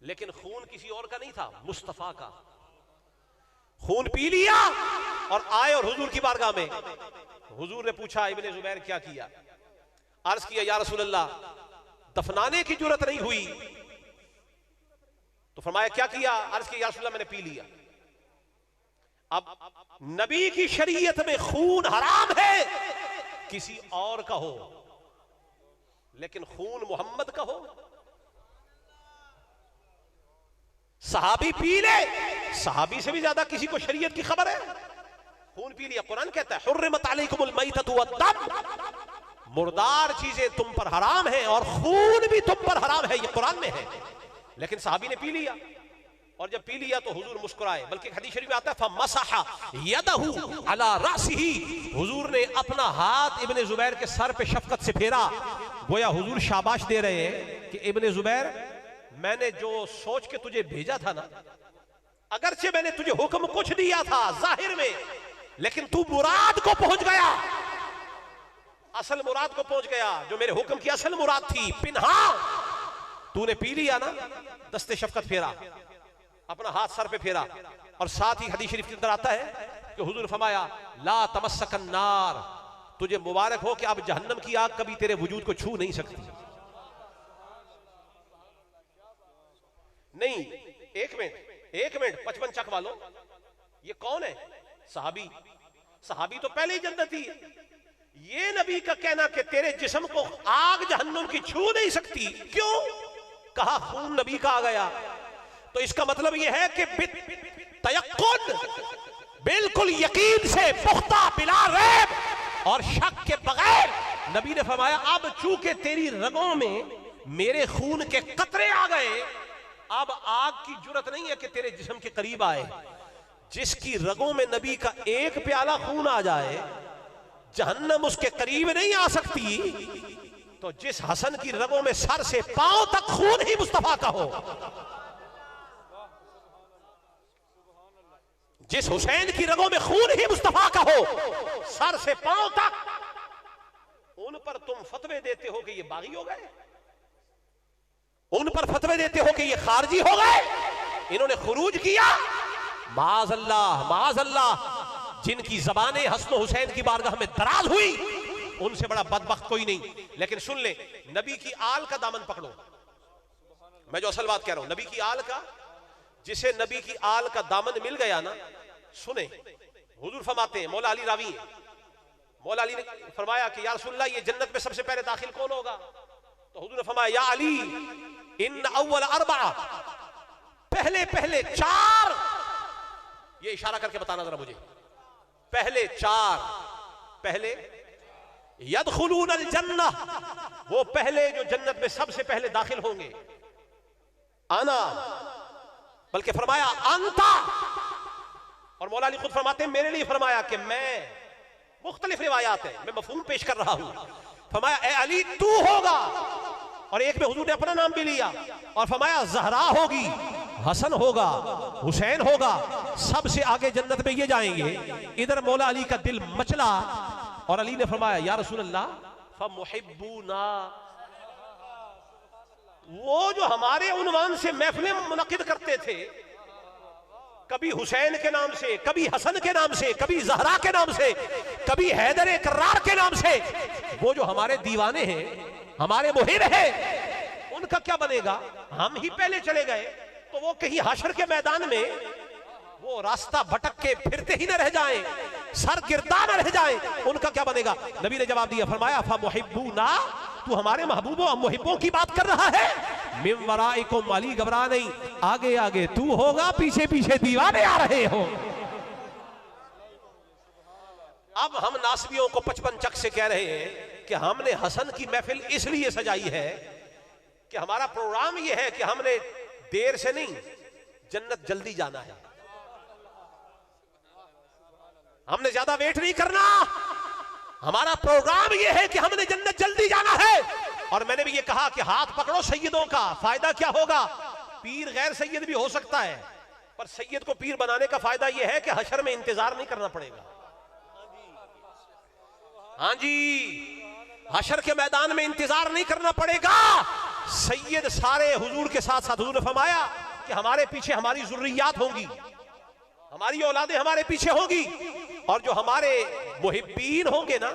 लेकिन खून किसी और का नहीं था, मुस्तफा का। खून पी लिया और आए और हुजूर की बारगाह में। हुजूर ने पूछा इब्ने जुबैर क्या किया? अर्ज किया या रसूल अल्लाह, दफनाने की जरूरत नहीं हुई। तो फरमाया क्या किया? अर्ज किया या रसूल अल्लाह मैंने पी लिया। अब नबी की शरीयत में खून हराम है, किसी और का हो, लेकिन खून मोहम्मद का हो। सहाबी पी ले, सहाबी से भी ज्यादा किसी को शरीयत की खबर है, खून पी लिया। कुरान कहता है हुर्रिमत अलैकुमुल मैततु वद्दम, मुर्दार चीजें तुम पर हराम है और खून भी तुम पर हराम है, ये कुरान में है। लेकिन सहाबी ने पी लिया, और जब पी लिया तो हुजूर मुस्कुराए। बल्कि हदीस शरीफ में आता है फमसहा यदहु अला रासिही, हुजूर ने अपना हाथ इब्ने जुबैर के सर पे शफकत से फेरा, गोया हुजूर शाबाश दे रहे हैं कि इब्ने जुबैर, मैंने जो सोच के तुझे भेजा था ना, अगरचे मैंने तुझे हुक्म कुछ दिया था जाहिर में, लेकिन तू मुराद को पहुंच गया, असल मुराद को पहुंच गया, जो मेरे हुक्म की असल मुराद थी। पिन्हा तूने पी लिया ना, दस्ते शफकत फेरा, अपना हाथ सर पे फेरा, और साथ ही हदीस शरीफ के अंदर आता है कि हुजूर फरमाया ला तमस्सकन नार, तुझे मुबारक हो कि अब जहन्नम की आग कभी तेरे वजूद को छू नहीं सकती। नहीं, एक मिनट 55 चक वालों, ये कौन है? सहाबी। सहाबी तो पहले ही जन्नती है। ये नबी का कहना कि तेरे जिस्म को आग जहन्नम की छू नहीं सकती, क्यों? कहा खून नबी का आ गया। तो इसका मतलब यह है कि तयक्कुन, बिल्कुल यकीन से, पुख्ता, बिला रैब और शक के बगैर, नबी ने फरमाया अब चूंकि तेरी रगों में मेरे खून के कतरे आ गए, अब आग की जरूरत नहीं है कि तेरे जिस्म के करीब आए। जिसकी रगों में नबी का एक प्याला खून आ जाए, जहन्नम उसके करीब नहीं आ सकती। तो जिस हसन की रगों में सर से पांव तक खून ही मुस्तफा का हो, जिस हुसैन की रगों में खून ही मुस्तफा का हो, सर से पांव तक, उन पर तुम फतवे देते हो कि ये बागी हो गए, उन पर फतवे देते हो कि ये खारजी हो गए, इन्होंने खुरूज किया। माज़अल्लाह, जिनकी जबानें हसन हुसैन की बारगाह में दराज हुई, उनसे बड़ा बदबख्त कोई नहीं। लेकिन सुन ले, नबी की आल का दामन पकड़ो। मैं जो असल बात कह रहा हूं, नबी की आल का, जिसे नबी की आल का दामन मिल गया ना, सुने हुजूर फरमाते हैं, मौला अली रावी है, मौला अली ने फरमाया कि या रसूलल्लाह, ये जन्नत में सबसे पहले दाखिल कौन होगा? तो हुजूर ने फरमाया या अली इन अव्वल अरबा, पहले चार, ये इशारा करके बताना जरा मुझे, पहले चार, पहले यदखुलून अल जन्नह, वो पहले जो जन्नत में सबसे पहले दाखिल होंगे। आना, बल्कि फरमाया अंता, और मौला अली खुद फरमाते हैं मेरे लिए फरमाया कि मैं, मुख्तलिफ रिवायात है, मैं मफहूम पेश कर रहा हूं। फरमाया ए अली तू होगा, और एक में हुजूर ने अपना नाम भी लिया और फरमाया ज़हरा होगी, हसन होगा, हुसैन होगा, सबसे आगे जन्नत में ये जाएंगे। इधर मौला अली का दिल मचला और अली ने फरमाया या रसूल अल्लाह फमुहिब्बूना, वो जो हमारे उन्वान से महफिलें मुनक्किद करते थे, कभी हुसैन के नाम से, कभी हसन के नाम से, कभी ज़हरा के नाम से, कभी हैदर कर्रार के नाम से, वो जो हमारे दीवाने हैं, हमारे मुहिब हैं, उनका क्या बनेगा? हम ही पहले चले गए तो वो कहीं हशर के मैदान में वो रास्ता भटक के फिरते ही न रह जाएं। सर गिरदार रह जाए, उनका क्या बनेगा? नबी ने जवाब दिया, फरमाया फमुहिब्बूना, तू हमारे महबूबों मुहिब्बों की बात कर रहा है। मिन वराइकुम, अली घबरा नहीं, आगे आगे तू होगा, पीछे पीछे दीवाने आ रहे हो। अब हम नासबियों को 55 चक से कह रहे हैं कि हमने हसन की महफिल इसलिए सजाई है कि हमारा प्रोग्राम यह है कि हमने देर से नहीं, जन्नत जल्दी जाना है। हमने ज्यादा वेट नहीं करना, हमारा प्रोग्राम यह है कि हमने जन्नत जल्दी जाना है। और मैंने भी ये कहा कि हाथ पकड़ो सैयदों का, फायदा क्या होगा? पीर गैर सैयद भी हो सकता है, पर सैयद को पीर बनाने का फायदा यह है कि हशर में इंतजार नहीं करना पड़ेगा। हाँ जी, हशर के मैदान में इंतजार नहीं करना पड़ेगा। सैयद सारे हुजूर के साथ साथ, हुजूर ने फरमाया कि हमारे पीछे हमारी जुर्रियात होंगी, हमारी औलादें हमारे पीछे होंगी, और जो हमारे मुहिब्बीन होंगे ना,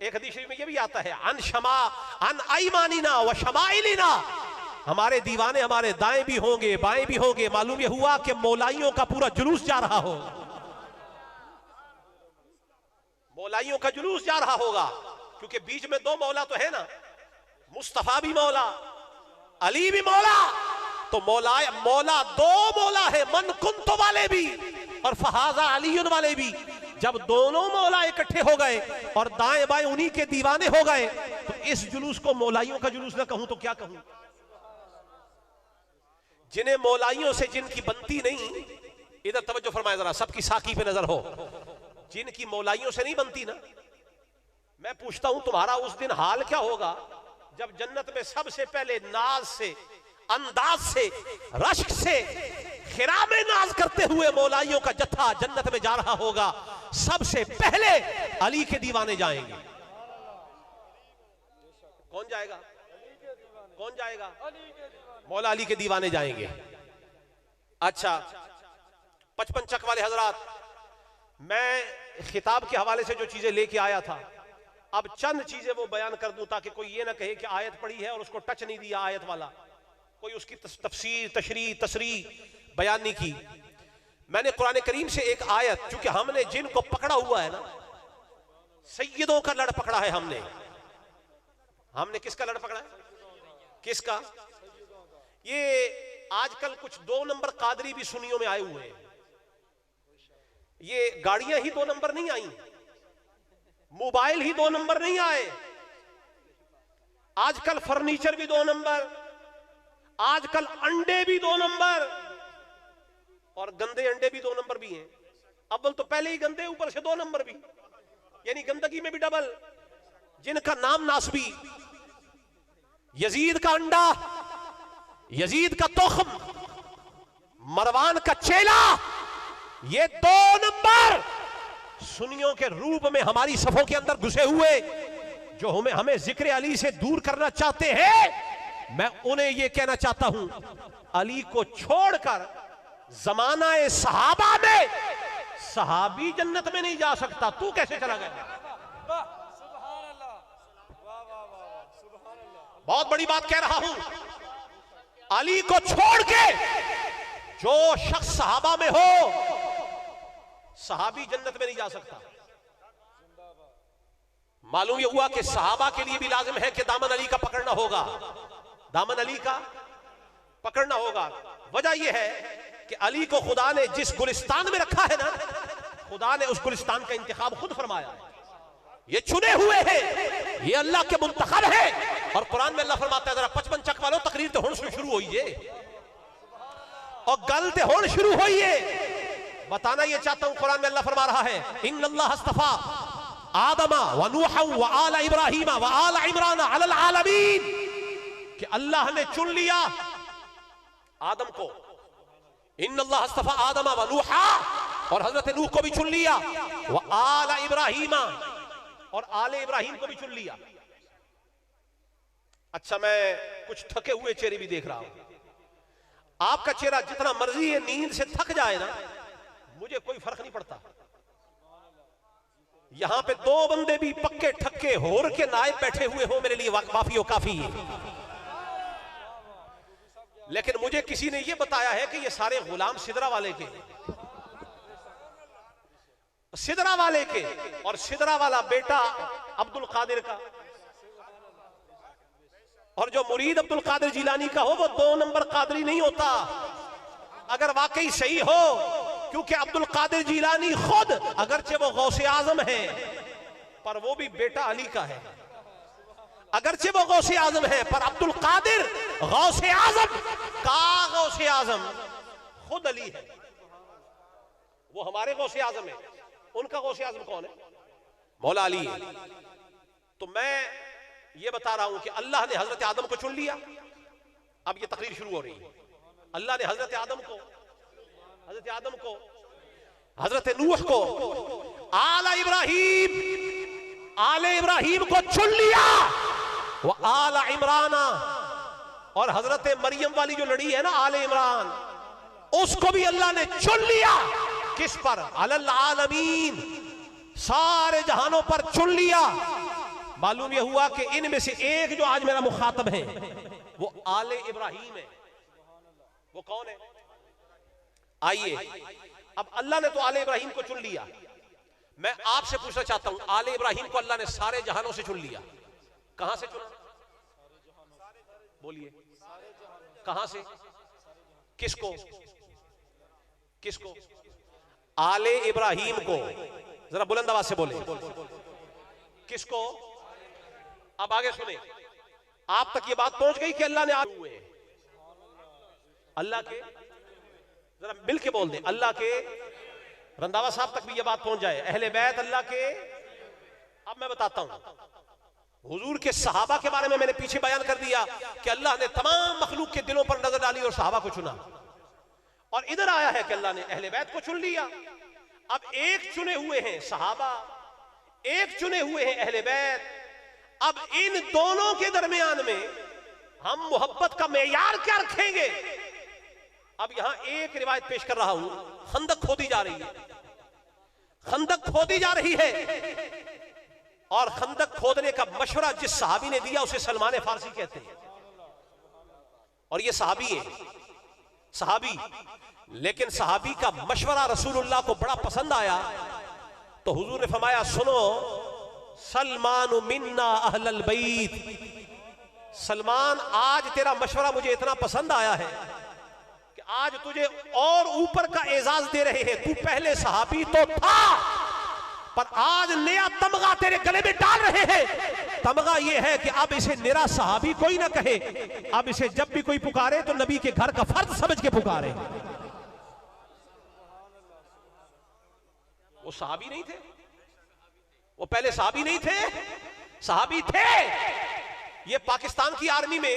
एक हदीस शरीफ में ये भी आता है, अन शमा अन आईमानिना व शमाइलिना, हमारे दीवाने हमारे दाएं भी होंगे बाएं भी होंगे। मालूम ये हुआ कि मौलाइयों का पूरा जुलूस जा रहा हो, मौलाइयों का जुलूस जा रहा होगा, क्योंकि बीच में दो मौला तो है ना, मुस्तफा भी मौला, अली भी मौला। तो मौला दो मौला है, मन कुंतो वाले भी और फहाजा अलीयुन वाले भी। जब दोनों मौला इकट्ठे हो गए और दाएं बाएं उन्हीं के दीवाने हो गए, तो इस जुलूस को मौलाइयों का जुलूस ना कहूं तो क्या कहूं? जिन्हें मौलाइयों से जिनकी बनती नहीं, इधर तवज्जो फरमाए जरा, सबकी साकी पे नजर हो, जिनकी मौलाइयों से नहीं बनती ना, मैं पूछता हूं तुम्हारा उस दिन हाल क्या होगा जब जन्नत में सबसे पहले नाज से, अंदाज से, रश्क से, खिरामे नाज करते हुए मौलाइयों का जत्था जन्नत में जा रहा होगा। सबसे पहले अली के दीवाने जाएंगे। कौन जाएगा? कौन जाएगा? मौला अली के दीवाने जाएंगे। अच्छा, 55 चक वाले हजरात, मैं खिताब के हवाले से जो चीजें लेके आया था, अब चंद चीजें वो बयान कर दूं ताकि कोई ये ना कहे कि आयत पढ़ी है और उसको टच नहीं दिया आयत वाला, कोई उसकी तफसीर तशरी तसरी बयान नहीं की। मैंने कुरान करीम से एक आयत, चूंकि हमने जिनको पकड़ा हुआ है ना, सैयदों का लड़ पकड़ा है हमने। हमने किसका लड़ पकड़ा है? किसका? ये आजकल कुछ 2 नंबर कादरी भी सुन्नियों में आए हुए हैं। ये गाड़ियां ही 2 नंबर नहीं आई, मोबाइल ही 2 नंबर नहीं आए, आजकल फर्नीचर भी 2 नंबर, आजकल अंडे भी 2 नंबर, और गंदे अंडे भी 2 नंबर भी हैं। अव्वल तो पहले ही गंदे, ऊपर से 2 नंबर भी, यानी गंदगी में भी डबल। जिनका नाम नासबी, यजीद का अंडा, यजीद का तोखम, मरवान का चेला, ये 2 नंबर सुन्नियों के रूप में हमारी सफों के अंदर घुसे हुए, जो हमें जिक्र अली से दूर करना चाहते हैं। मैं उन्हें यह कहना चाहता हूं, अली को छोड़कर जमाना सहाबा में सहाबी जन्नत में नहीं जा सकता। तू कैसे चला गया? बहुत बड़ी बात कह रहा हूं, अली को छोड़ के जो शख्स सहाबा में हो, सहाबी जन्नत में नहीं जा सकता। मालूम यह हुआ कि सहाबा के लिए भी लाजिम है कि दामन अली का पकड़ना होगा, दामन अली का पकड़ना होगा। वजह यह है कि अली को खुदा ने जिस गुलिस्तान में रखा है ना, खुदा ने उस गुलिस्तान का इंतखाब खुद फरमाया है। ये चुने हुए हैं, ये अल्लाह के मुंतखब है। और कुरान में अल्लाह फरमाता है, जरा 55 चक वालों तकरीर तो होने शुरू होइए और गलते होने शुरू होइए। बताना ये चाहता हूं, कुरान में अल्लाह फरमा रहा है, इन्नल्लाह अस्तफा आदमा व नूहा व आला इब्राहीमा व आला इमरान अलल आलमीन, कि अल्लाह ने चुन लिया आदम को। इन्नल्लाह अस्तफा आदमा व नूहा, और हजरत नूह को भी चुन लिया, व आला इब्राहीमा, और आले इब्राहिम को भी चुन लिया। अच्छा, मैं कुछ थके हुए चेहरे भी देख रहा हूं। आपका चेहरा जितना मर्जी है नींद से थक जाए ना, मुझे कोई फर्क नहीं पड़ता। यहां पे 2 बंदे भी पक्के ठक्के होर के नायब बैठे हुए हो, मेरे लिए काफी हो काफी है। लेकिन मुझे किसी ने यह बताया है कि ये सारे गुलाम सिदरा वाले के। सिदरा वाले के, और सिदरा वाला बेटा अब्दुल कादिर का, और जो मुरीद अब्दुल कादिर जिलानी का हो वो 2 नंबर कादरी नहीं होता अगर वाकई सही हो, क्योंकि अब्दुल कादिर जिलानी खुद अगरचे वो गौसे आजम है पर वो भी बेटा अली का है। अगरचे वो गौसे आजम है पर अब्दुल कादिर गौसे आजम का गौसे आजम खुद अली है। वो हमारे गौसे आजम है, उनका गौसे आजम कौन है? मौला अली है। तो मैं ये बता रहा हूं कि अल्लाह ने हजरत आदम को चुन लिया। अब ये तकरीर शुरू हो रही है। अल्लाह ने हजरत आदम को, हजरत नूह को, आले इब्राहिम को चुन लिया, वो आला इमराना, और हजरत मरियम वाली जो लड़ी है ना आले इमरान, उसको भी अल्लाह ने चुन लिया। किस पर? अलल आलमीन, सारे जहानों पर चुन लिया। मालूम यह हुआ कि इनमें से एक जो आज मेरा मुखातब है वो आले इब्राहिम है। वो कौन है? आइए, अब अल्लाह ने तो आले इब्राहिम को चुन लिया। मैं आपसे पूछना चाहता हूं, आले इब्राहिम को अल्लाह ने सारे जहानों से चुन लिया, कहां से चुना? बोलिए, कहां से? किसको? किसको? आले इब्राहिम को। जरा बुलंद आवाज से बोले, किसको? अब आगे सुने, आप तक ये बात पहुंच गई कि अल्लाह ने हुए अल्लाह के, जरा मिल के बोल दे, अल्लाह के। रंधावा साहब तक भी ये बात पहुंच जाए, अहले बैत अल्लाह के। अब मैं बताता हूं, हुजूर के सहाबा के बारे में मैंने पीछे बयान कर दिया कि अल्लाह ने तमाम मखलूक के दिलों पर नजर डाली और सहाबा को चुना, और इधर आया है कि अल्लाह ने अहले बैत को चुन लिया। अब एक चुने हुए हैं सहाबा, एक चुने हुए हैं अहले बैत। अब इन दोनों के दरमियान में हम मोहब्बत का मेयार क्या रखेंगे? अब यहां एक रिवायत पेश कर रहा हूं, खंदक खोदी जा रही है, खंदक खोदी जा रही है, और खंदक खोदने का मशवरा जिस सहाबी ने दिया उसे सलमान फारसी कहते हैं, और ये सहाबी है, सहाबी। लेकिन सहाबी का मशवरा रसूलुल्लाह को बड़ा पसंद आया, तो हुजूर ने फरमाया, सुनो सलमान मिन्ना अहलल बैत, सलमान आज तेरा मशवरा मुझे इतना पसंद आया है कि आज तुझे और ऊपर का एजाज दे रहे हैं। तू पहले सहाबी तो था, पर आज नया तमगा तेरे गले में डाल रहे हैं। तमगा ये है कि अब इसे निरा सहाबी कोई ना कहे, अब इसे जब भी कोई पुकारे तो नबी के घर का फर्ज समझ के पुकारे। वो सहाबी नहीं थे, वो पहले सहाबी नहीं थे, सहाबी थे। ये पाकिस्तान की आर्मी में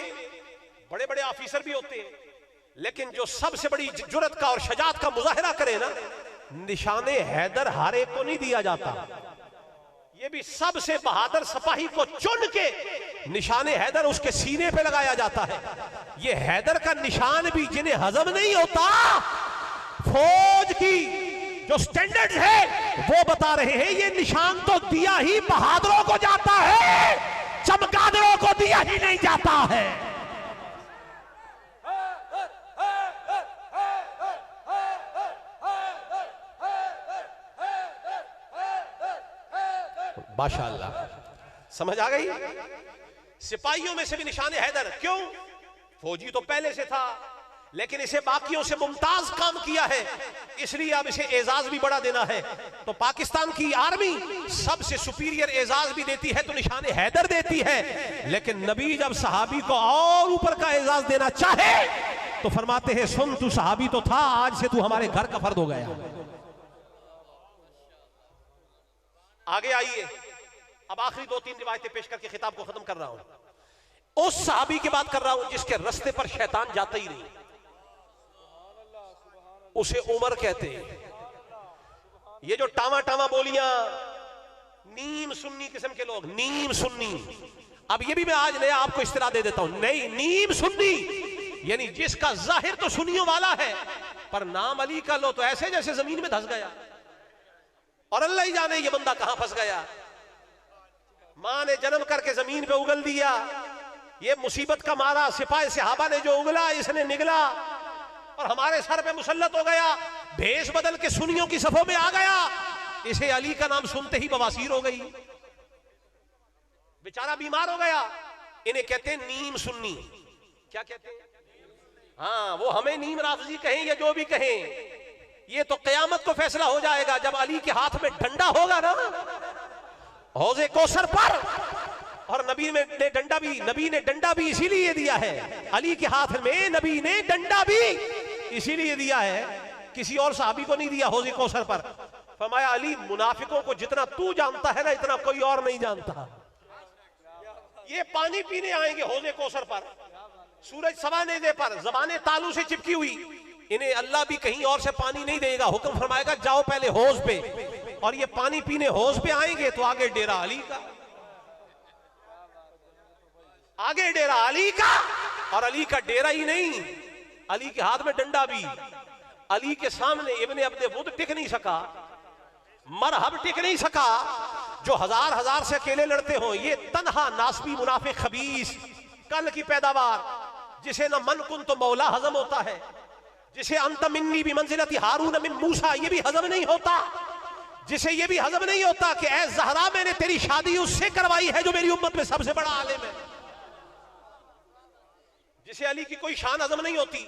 बड़े बड़े ऑफिसर भी होते हैं, लेकिन जो सबसे बड़ी जुर्रत का और शजात का मुजाहिरा करे ना, निशाने हैदर हर एक को नहीं दिया जाता। ये भी सबसे बहादुर सिपाही को चुन के निशाने हैदर उसके सीने पे लगाया जाता है। ये हैदर का निशान भी जिन्हें हजम नहीं होता, फौज की जो स्टैंडर्ड है वो बता रहे हैं, ये निशान तो दिया ही बहादुरों को जाता है, चमगादड़ों को दिया ही नहीं जाता है। माशाअल्लाह, समझ आ गई? सिपाहियों में से भी निशाने हैदर, क्यों? फौजी तो पहले से था, लेकिन इसे बाकियों से मुमताज काम किया है, इसलिए अब इसे एजाज भी बड़ा देना है। तो पाकिस्तान की आर्मी सबसे सुपीरियर एजाज भी देती है तो निशाने हैदर देती है, लेकिन नबी जब सहाबी को और ऊपर का एजाज देना चाहे तो फरमाते हैं, सुन तू सहाबी तो था, आज से तू हमारे घर का फर्द हो गया। आगे आइए, अब आखिरी 2-3 रिवायतें पेश करके खिताब को खत्म कर रहा हूं। उस सहाबी की बात कर रहा हूं जिसके रास्ते पर शैतान जाता ही नहीं, उसे उमर कहते हैं। ये जो टावा टावा बोलियां, नीम सुन्नी किस्म के लोग, नीम सुन्नी। अब ये भी मैं आज नया आपको इस्तिरा दे देता हूं, नहीं, नीम सुन्नी यानी जिसका जाहिर तो सुन्नियों वाला है, पर नाम अली का लो तो ऐसे जैसे जमीन में धंस गया, और अल्लाह ही जाने ये बंदा कहां फंस गया। मां ने जन्म करके जमीन पे उगल दिया, ये मुसीबत का मारा सिपाही सहाबा ने जो उगला इसने निगला, और हमारे सर पे मुसल्लत हो गया, भेष बदल के सुन्नियों की सफों में आ गया। इसे अली का नाम सुनते ही बवासीर हो गई, बेचारा बीमार हो गया। इन्हें कहते हैं नीम सुन्नी। क्या कहते हैं? हाँ, वो हमें नीम राफजी कहें या जो भी कहें, ये तो कयामत को फैसला हो जाएगा जब अली के हाथ में डंडा होगा ना हौजे कौसर पर। और नबी ने डंडा भी इसीलिए दिया है, अली के हाथ में नबी ने डंडा भी इसीलिए दिया है, किसी और सहाबी को नहीं दिया हौजे कौसर पर। फरमाया अली, मुनाफिकों को जितना तू जानता है ना, इतना कोई और नहीं जानता। ये पानी पीने आएंगे हौजे कौसर पर, सूरज सवाने पर, जबाने तालू से चिपकी हुई, इन्हें अल्लाह भी कहीं और से पानी नहीं देगा, हुक्म फरमाएगा जाओ पहले हौज पे, और ये पानी पीने हौज पे आएंगे तो आगे डेरा अली का, आगे डेरा अली का। और अली का डेरा ही नहीं, अली के हाथ में डंडा भी। अली के सामने इब्ने अब्दे वुद टिक नहीं सका, मरहब टिक नहीं सका, जो हजार से अकेले लड़ते हो। ये तन्हा नासबी मुनाफिक खबीस कल की पैदावार, जिसे न मन कुन तो मौला हजम होता है, जिसे अंत मिन्नी भी मंजिलती हारून मिन मूसा ये भी हजम नहीं होता, जिसे ये भी हजम नहीं होता कि ऐ ज़हरा मैंने तेरी शादी उससे करवाई है जो मेरी उम्मत में सबसे बड़ा आलिम है। जिसे अली की कोई शान हजम नहीं होती,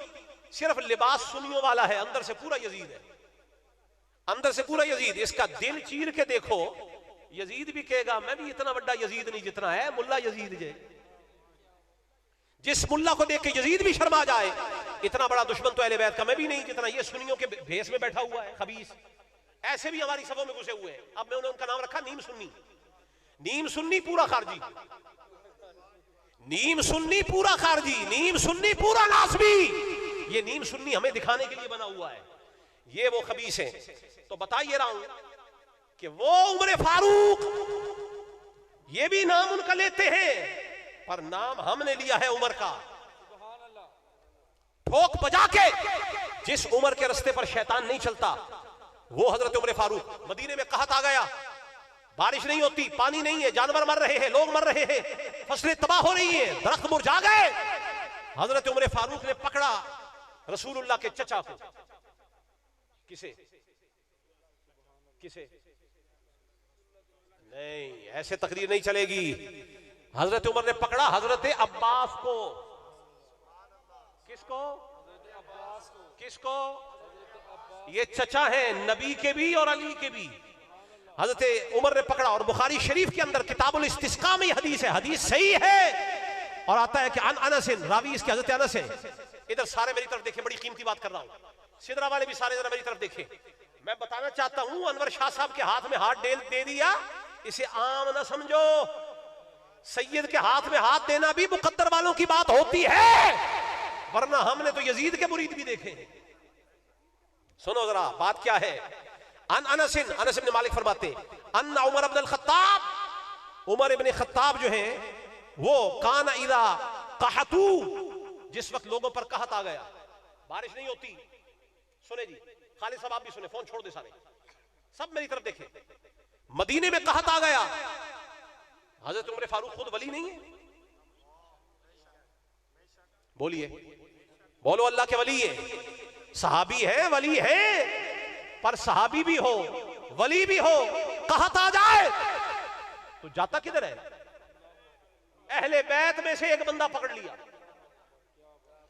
सिर्फ लिबास सुनियों वाला है, अंदर से पूरा यजीद है, अंदर से पूरा यजीद। इसका दिल चीर के देखो, यजीद भी कहेगा मैं भी इतना बड़ा यजीद नहीं जितना है मुल्ला यजीद जे। जिस मुल्ला को देख के यजीद भी शर्मा जाए, इतना बड़ा दुश्मन तो अहले बैत का मैं भी नहीं जितना ये सुन्नियों के भेष में बैठा हुआ है खबीस। ऐसे भी हमारी सभों में घुसे हुए हैं। अब मैं उनका नाम रखा नीम सुन्नी। नीम सुन्नी पूरा खारजी, नीम सुन्नी पूरा खारजी, नीम सुन्नी पूरा नासबी। ये नीम सुन्नी हमें दिखाने के लिए बना हुआ है, ये वो खबीस है। तो बता ये रहा हूं कि वो उमर फारूक, ये भी नाम उनका लेते हैं, पर नाम हमने लिया है उमर का। ठोक बजा के जिस उमर के रास्ते पर शैतान नहीं चलता, वो हजरत उमर फारूक। मदीने में कहत आ गया, बारिश नहीं होती, पानी नहीं है, जानवर मर रहे हैं, लोग मर रहे हैं, फसलें तबाह हो रही हैं, दरख्त मुरझा गए। हजरत उमर फारूक ने पकड़ा रसूलुल्लाह के चचा को। किसे किसे नहीं, ऐसे तकरीर नहीं चलेगी। हजरत उमर ने पकड़ा हजरत अब्बास को। किसको? किसको? ये चचा है नबी के भी और अली के भी। हजरत उमर ने पकड़ा, और बुखारी शरीफ के अंदर किताबुल इस्तिस्का में हदीस है, हदीस सही है, और आता है कि अनस, रावी इसके हजरत अनस है। इधर सारे मेरी तरफ देखें, बड़ी कीमती बात कर रहा हूं, सिदरा वाले भी सारे जरा मेरी तरफ देखें। मैं बताना चाहता हूं, अनवर शाह साहब के हाथ में हाथ दे दिया, इसे आम ना समझो। सैयद के हाथ में हाथ देना भी मुकद्दर वालों की बात होती है, वरना हमने तो यजीद के मुरीद भी देखे। सुनो जरा बात क्या है। अनस इब्न मालिक फरमाते अन्ना उमर इब्न खत्ताब, उमर इब्न खत्ताब जो है वो काना इदा कहतू, जिस वक्त लोगों पर कहत आ गया, बारिश नहीं होती। सुने जी, खालिद साहब आप भी सुने, फोन छोड़ दे सारे, सब मेरी तरफ देखें। मदीने में कहत आ गया, हजरत उमर फारूक खुद वली नहीं है? बोलिए, बोलो अल्लाह के वली है, सहाबी है, वली है, पर सहाबी भी हो, वली भी हो, कहत आ जाए तो जाता किधर है? अहले बैत में से एक बंदा पकड़ लिया,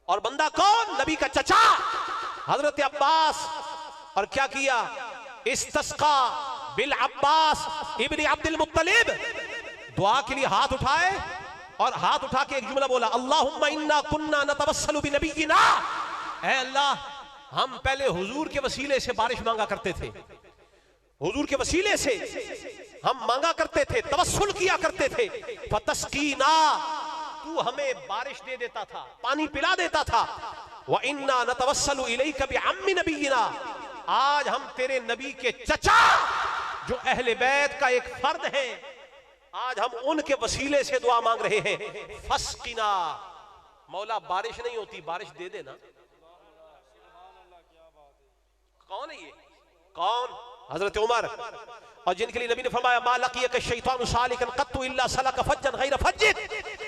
और बंदा कौन? नबी का चचा हजरत अब्बास। और क्या किया? इस्तस्का बिल अब्बास इब्न अब्दुल मुत्तलिब, दुआ के लिए हाथ उठाए, और हाथ उठा के एक जुमला बोला, अल्लाहुम्मा इन्ना कुन्ना नतवस्सलु बिनबीना, ऐ अल्लाह हम पहले हुजूर के वसीले से बारिश मांगा करते थे, हुजूर के वसीले से हम मांगा करते थे, तवस्सुल किया करते थे। फतस्कीना, तू हमें बारिश दे देता था, पानी पिला देता था। व इन्ना नतवस्सलु इलैका बिअम्मी नबीना, आज हम तेरे नबी के चचा जो अहले बैत का एक फर्द है, आज हम उनके वसीले से दुआ मांग रहे हैं। फस्किना, मौला बारिश नहीं होती, बारिश दे देना। कौन है ये? कौन? हजरत उमर। और जिनके लिए नबी ने फरमाया मा लकियक शैतानु सालिकन कत्तु इल्ला सलक फज्जन गैर फज्जिद,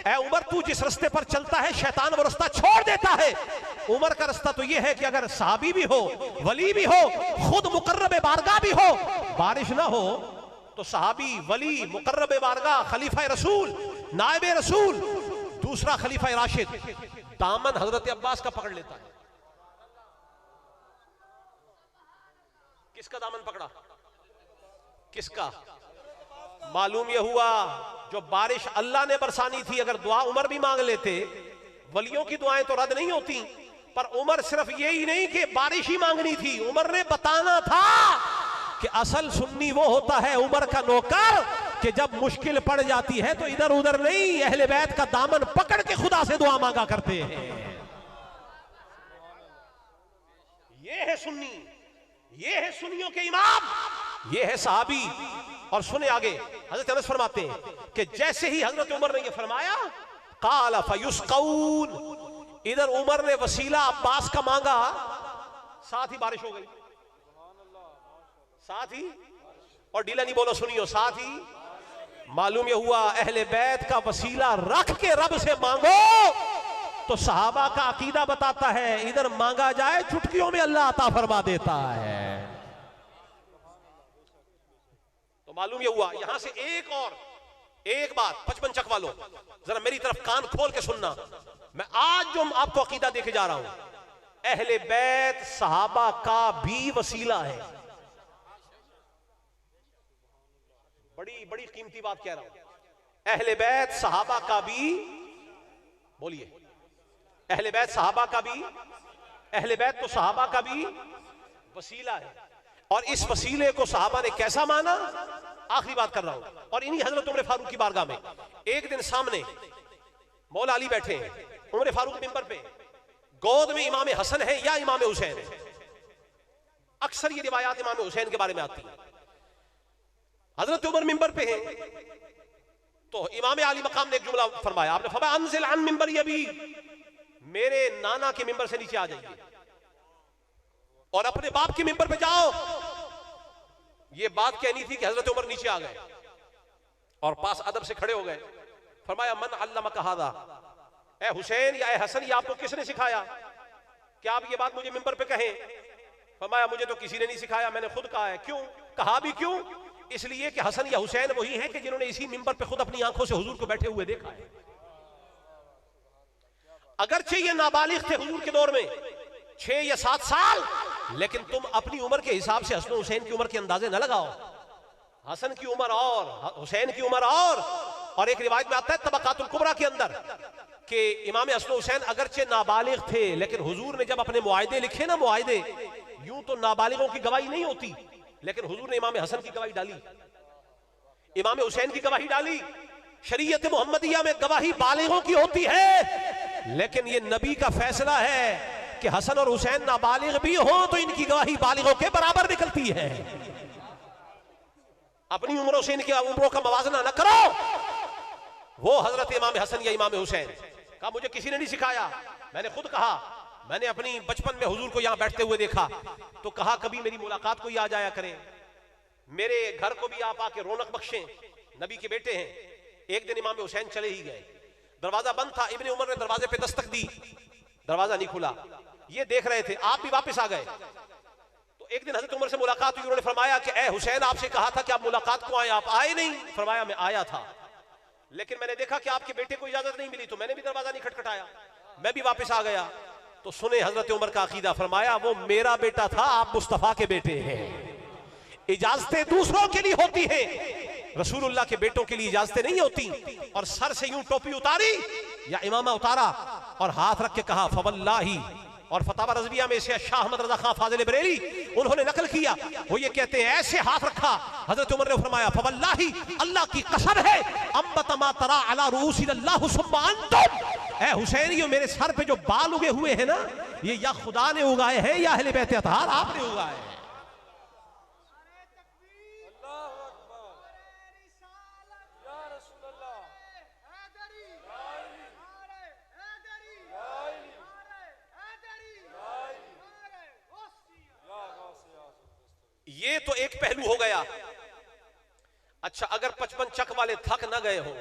ऐ उमर तू जिस रास्ते पर चलता है शैतान वो रास्ता छोड़ देता है। उमर का रास्ता तो ये है कि अगर सहाबी भी हो, वली भी हो, खुद मुकर्रब बारगाह भी हो, बारिश ना हो तो सहाबी, वली, मुकर्रब बारगाह, खलीफा रसूल, नायब रसूल, दूसरा खलीफा राशिद दामन हजरत अब्बास का पकड़ लेता है। किसका दामन पकड़ा? किसका? मालूम यह हुआ जो बारिश अल्लाह ने बरसानी थी, अगर दुआ उमर भी मांग लेते, वलियों की दुआएं तो रद्द नहीं होती, पर उमर सिर्फ यही नहीं कि बारिश ही मांगनी थी, उमर ने बताना था कि असल सुन्नी वो होता है उमर का नौकर कि जब मुश्किल पड़ जाती है तो इधर उधर नहीं, अहले बैत का दामन पकड़ के खुदा से दुआ मांगा करते हैं। ये है सुन्नी, ये है सुन्नियों के इमाम, ये है सहाबी। और सुने आगे, हजरत अनस फरमाते हैं कि जैसे ही हजरत उमर ने ये फरमाया, काला फयुस्कऊन, इधर उमर ने वसीला अब्बास का मांगा, साथ ही बारिश हो गई, साथ ही, और ढीला नहीं बोलो, सुनियो, साथ ही मालूम यह हुआ अहले बैत का वसीला रख के रब से मांगो तो सहाबा का अकीदा बताता है इधर मांगा जाए चुटकियों में अल्लाह अता फरमा देता है। तो मालूम यह हुआ, यहां से एक बात 55 चक वालों जरा मेरी तरफ कान खोल के सुनना, मैं आज जो आपको अकीदा देके जा रहा हूं, अहले बैत सहाबा का भी वसीला है। बड़ी बड़ी कीमती बात कह रहा हूं, अहले बैत सहाबा का भी, बोलिए, अहले बैत सहाबा का भी, अहले बैत तो सहाबा का भी वसीला है। और इस वसीले को सहाबा ने कैसा माना, आखिरी बात कर रहा हूं, और इन्हीं हजरत उमर फारूक की बारगाह में एक दिन सामने मौला अली बैठे हैं, उमर फारूक मिंबर पे, गोद में इमाम हसन है या इमाम हुसैन है। अक्सर ये रिवायात इमाम हुसैन के बारे में आती है। हजरत उमर मिंबर पे हैं तो इमाम आली मकाम ने एक जुमला फरमाया, आपने फरमाया अनजिल अन मिंबरी अबी, मेरे नाना के मिंबर से नीचे आ जाइए और अपने बाप के मिंबर पे जाओ। ये बात कहनी थी कि हजरत उमर नीचे आ गए और पास अदब से खड़े हो गए। फरमाया मन अल्लमका हादा, ए हुसैन या ए हसन, ये आपको किसने सिखाया? क्या आप ये बात मुझे मिंबर पे कहें? फरमाया मुझे तो किसी ने नहीं सिखाया, मैंने खुद कहा है। क्यों कहा? भी क्यों? इसलिए कि हसन या हुसैन वही हैं कि जिन्होंने इसी मिंबर पे खुद अपनी आंखों से हुजूर को बैठे हुए देखा है। अगरचे ये नाबालिग थे हुजूर के दौर में 6 या 7 साल, लेकिन तुम अपनी उम्र के हिसाब से हसन हुसैन की उम्र के अंदाजे न लगाओ। हसन की उम्र और हुसैन की उम्र और एक रिवायत में आता है तबकातुल कुबरा के अंदर कि इमाम हसन हुसैन अगरचे नाबालिग थे, लेकिन हुजूर ने जब अपने मुआहिदे लिखे ना, मुआहिदे यूं तो नाबालिगों की गवाही नहीं होती, लेकिन हुजूर ने इमाम हसन की गवाही डाली, इमाम हुसैन की गवाही डाली। शरीयत मोहम्मदिया में गवाही बालिगों की होती है, लेकिन ये नबी का फैसला है कि हसन और हुसैन नाबालिग भी हो तो इनकी गवाही बालिगों के बराबर निकलती है। अपनी उम्रों से इनकी उम्रों का मवाजना न करो। वो हजरत इमाम हसन या इमाम हुसैन कहा मुझे किसी ने नहीं सिखाया, मैंने खुद कहा, मैंने अपनी बचपन में हुजूर को यहां बैठते हुए देखा तो कहा कभी मेरी मुलाकात को ही आ जाया करें, मेरे घर को भी आप आके रौनक बख्शें, नबी के बेटे हैं। एक दिन इमाम हुसैन चले ही गए, दरवाजा बंद था, इब्ने उमर ने दरवाजे पे दस्तक दी, दरवाजा नहीं खुला, ये देख रहे थे, आप भी वापस आ गए। तो एक दिन हजरत उमर से मुलाकात हुई, उन्होंने फरमाया कि ए हुसैन आपसे कहा था कि आप मुलाकात को आए, आप आए नहीं। फरमाया मैं आया था, लेकिन मैंने देखा कि आपके बेटे को इजाजत नहीं मिली तो मैंने भी दरवाजा नहीं खटखटाया, मैं भी वापस आ गया। तो सुने हजरत उमर का अकीदा, फरमाया वो मेरा बेटा था, आप मुस्तफा के बेटे हैं। इजाजतें दूसरों के लिए होती हैं, रसूलुल्लाह के बेटों के लिए इजाजतें नहीं होती। और सर से यूं टोपी उतारी या इमामा उतारा और हाथ रख के कहा फवल्लाही। और फतावा रज़विया में से शाह अहमद रज़ा खान फाज़िल बरेली उन्होंने नकल किया, वो ये कहते हैं ऐसे हाथ रखा, हजरत उमर ने फरमाया फवल्लाही, अल्लाह की कसम है, अम्बत मा तरा अला रूसिल्लाहु सुम्मा अंतुम, ए हुसैन ये मेरे सर पे जो बाल उगे हुए हैं ना, ये या खुदा ने उगाए हैं या अहले बैत अतहार आपने उगाए हैं। ये तो एक पहलू हो गया। अच्छा, अगर 55 चक वाले थक ना गए हो,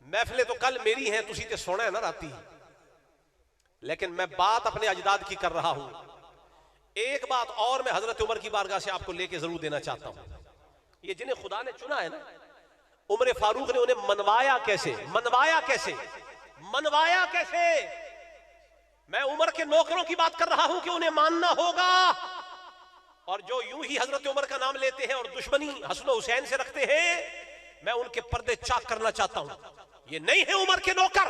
महफिलें तो कल मेरी हैं, तुसी ते सोना है ना राती, लेकिन मैं बात अपने अजदाद की कर रहा हूं। एक बात और मैं हजरत उमर की बारगाह से आपको लेके जरूर देना चाहता हूं। ये जिन्हें खुदा ने चुना है ना, उमर फारूक ने उन्हें मनवाया कैसे, मनवाया कैसे, मनवाया कैसे। मैं उमर के नौकरों की बात कर रहा हूं कि उन्हें मानना होगा, और जो यूं ही हजरत उमर का नाम लेते हैं और दुश्मनी हसन हुसैन से रखते हैं, मैं उनके पर्दे चाक करना चाहता हूं। ये नहीं है उमर के नौकर।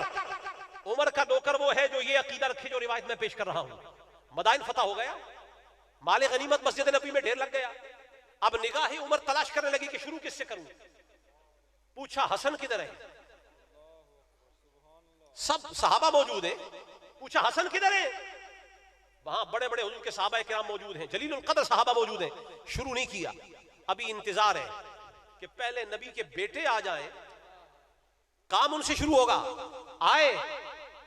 उमर का नौकर वो है जो ये अकीदा रखे जो रिवायत में पेश कर रहा हूं। मदाइन फतह हो गया, माले गनीमत मस्जिद नबी में ढेर लग गया। अब निगाह उमर तलाश करने लगी कि शुरू किससे करूं। पूछा हसन किधर है, सब सहाबा मौजूद है। पूछा हसन किधर है, वहां बड़े बड़े हुजूर के सहाबा किराम मौजूद हैं, जलीलुल कदर सहाबा मौजूद हैं। शुरू नहीं किया, अभी इंतजार है कि पहले नबी के बेटे आ जाएं, काम उनसे शुरू होगा। आए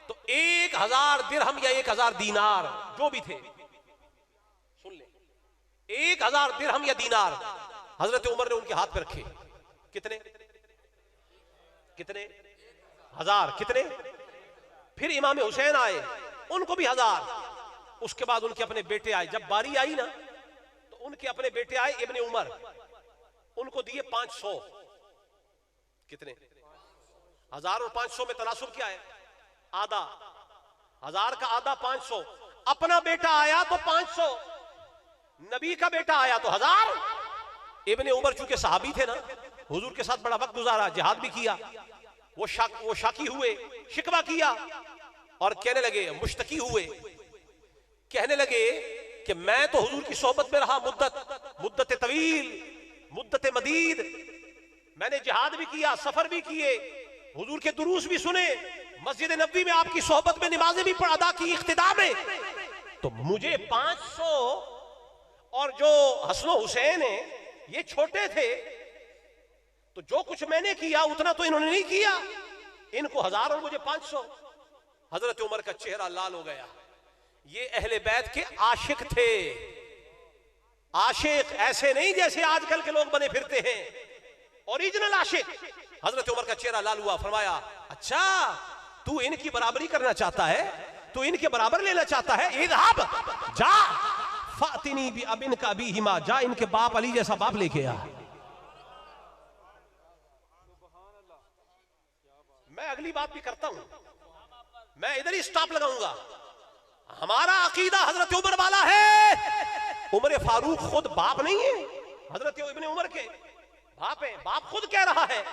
तो 1000 दिरहम या 1000 दीनार जो भी थे, सुन ले, 1000 दिरहम या दीनार हजरत उमर ने उनके हाथ पे रखे। कितने कितने 1000, कितने। फिर इमाम हुसैन आए, उनको भी 1000। उसके बाद उनके अपने बेटे आए। जब बारी आई ना तो उनके अपने बेटे आए इब्ने उमर, उनको दिए 500। कितने, 1000 और 500 में तनासुब क्या है, आधा। 1000 का आधा 500। अपना बेटा आया तो 500, नबी का बेटा आया तो 1000। इब्ने उमर चूंकि सहाबी थे ना, हुजूर के साथ बड़ा वक्त गुजारा, जिहाद भी किया, वो शाकी हुए, शिकवा किया और कहने लगे, मुश्तकी हुए, कहने लगे कि मैं तो हुजूर की सोहबत में रहा मुद्दत तवील, मुद्दत मदीद, मैंने जिहाद भी किया, सफर भी किए, हुजूर के दुरूस भी सुने, मस्जिद नबी में आपकी सोहबत में नमाजें भी अदा की इख्तिदा में, तो मुझे 500 और जो हसन हुसैन है ये छोटे थे, तो जो कुछ मैंने किया उतना तो इन्होंने नहीं किया, इनको 1000 और मुझे 500। हजरत उमर का चेहरा लाल हो गया। ये अहले बैत के आशिक थे। आशिक ऐसे नहीं जैसे आजकल के लोग बने फिरते हैं, ओरिजिनल आशिक। हजरत उमर का चेहरा लाल हुआ। फरमाया, अच्छा तू इनकी बराबरी करना चाहता है, तू इनके बराबर लेना चाहता है, इज़हाब, जा फातिनी भी अबिन का भी हिमा, जा इनके बाप अली जैसा बाप लेके आ। मैं अगली बात भी करता हूं, मैं इधर ही स्टॉप लगाऊंगा। हमारा अकीदा हजरत उमर वाला है। उमर फारूक खुद बाप नहीं है, हजरत इब्ने उमर के बाप है। बाप खुद कह रहा है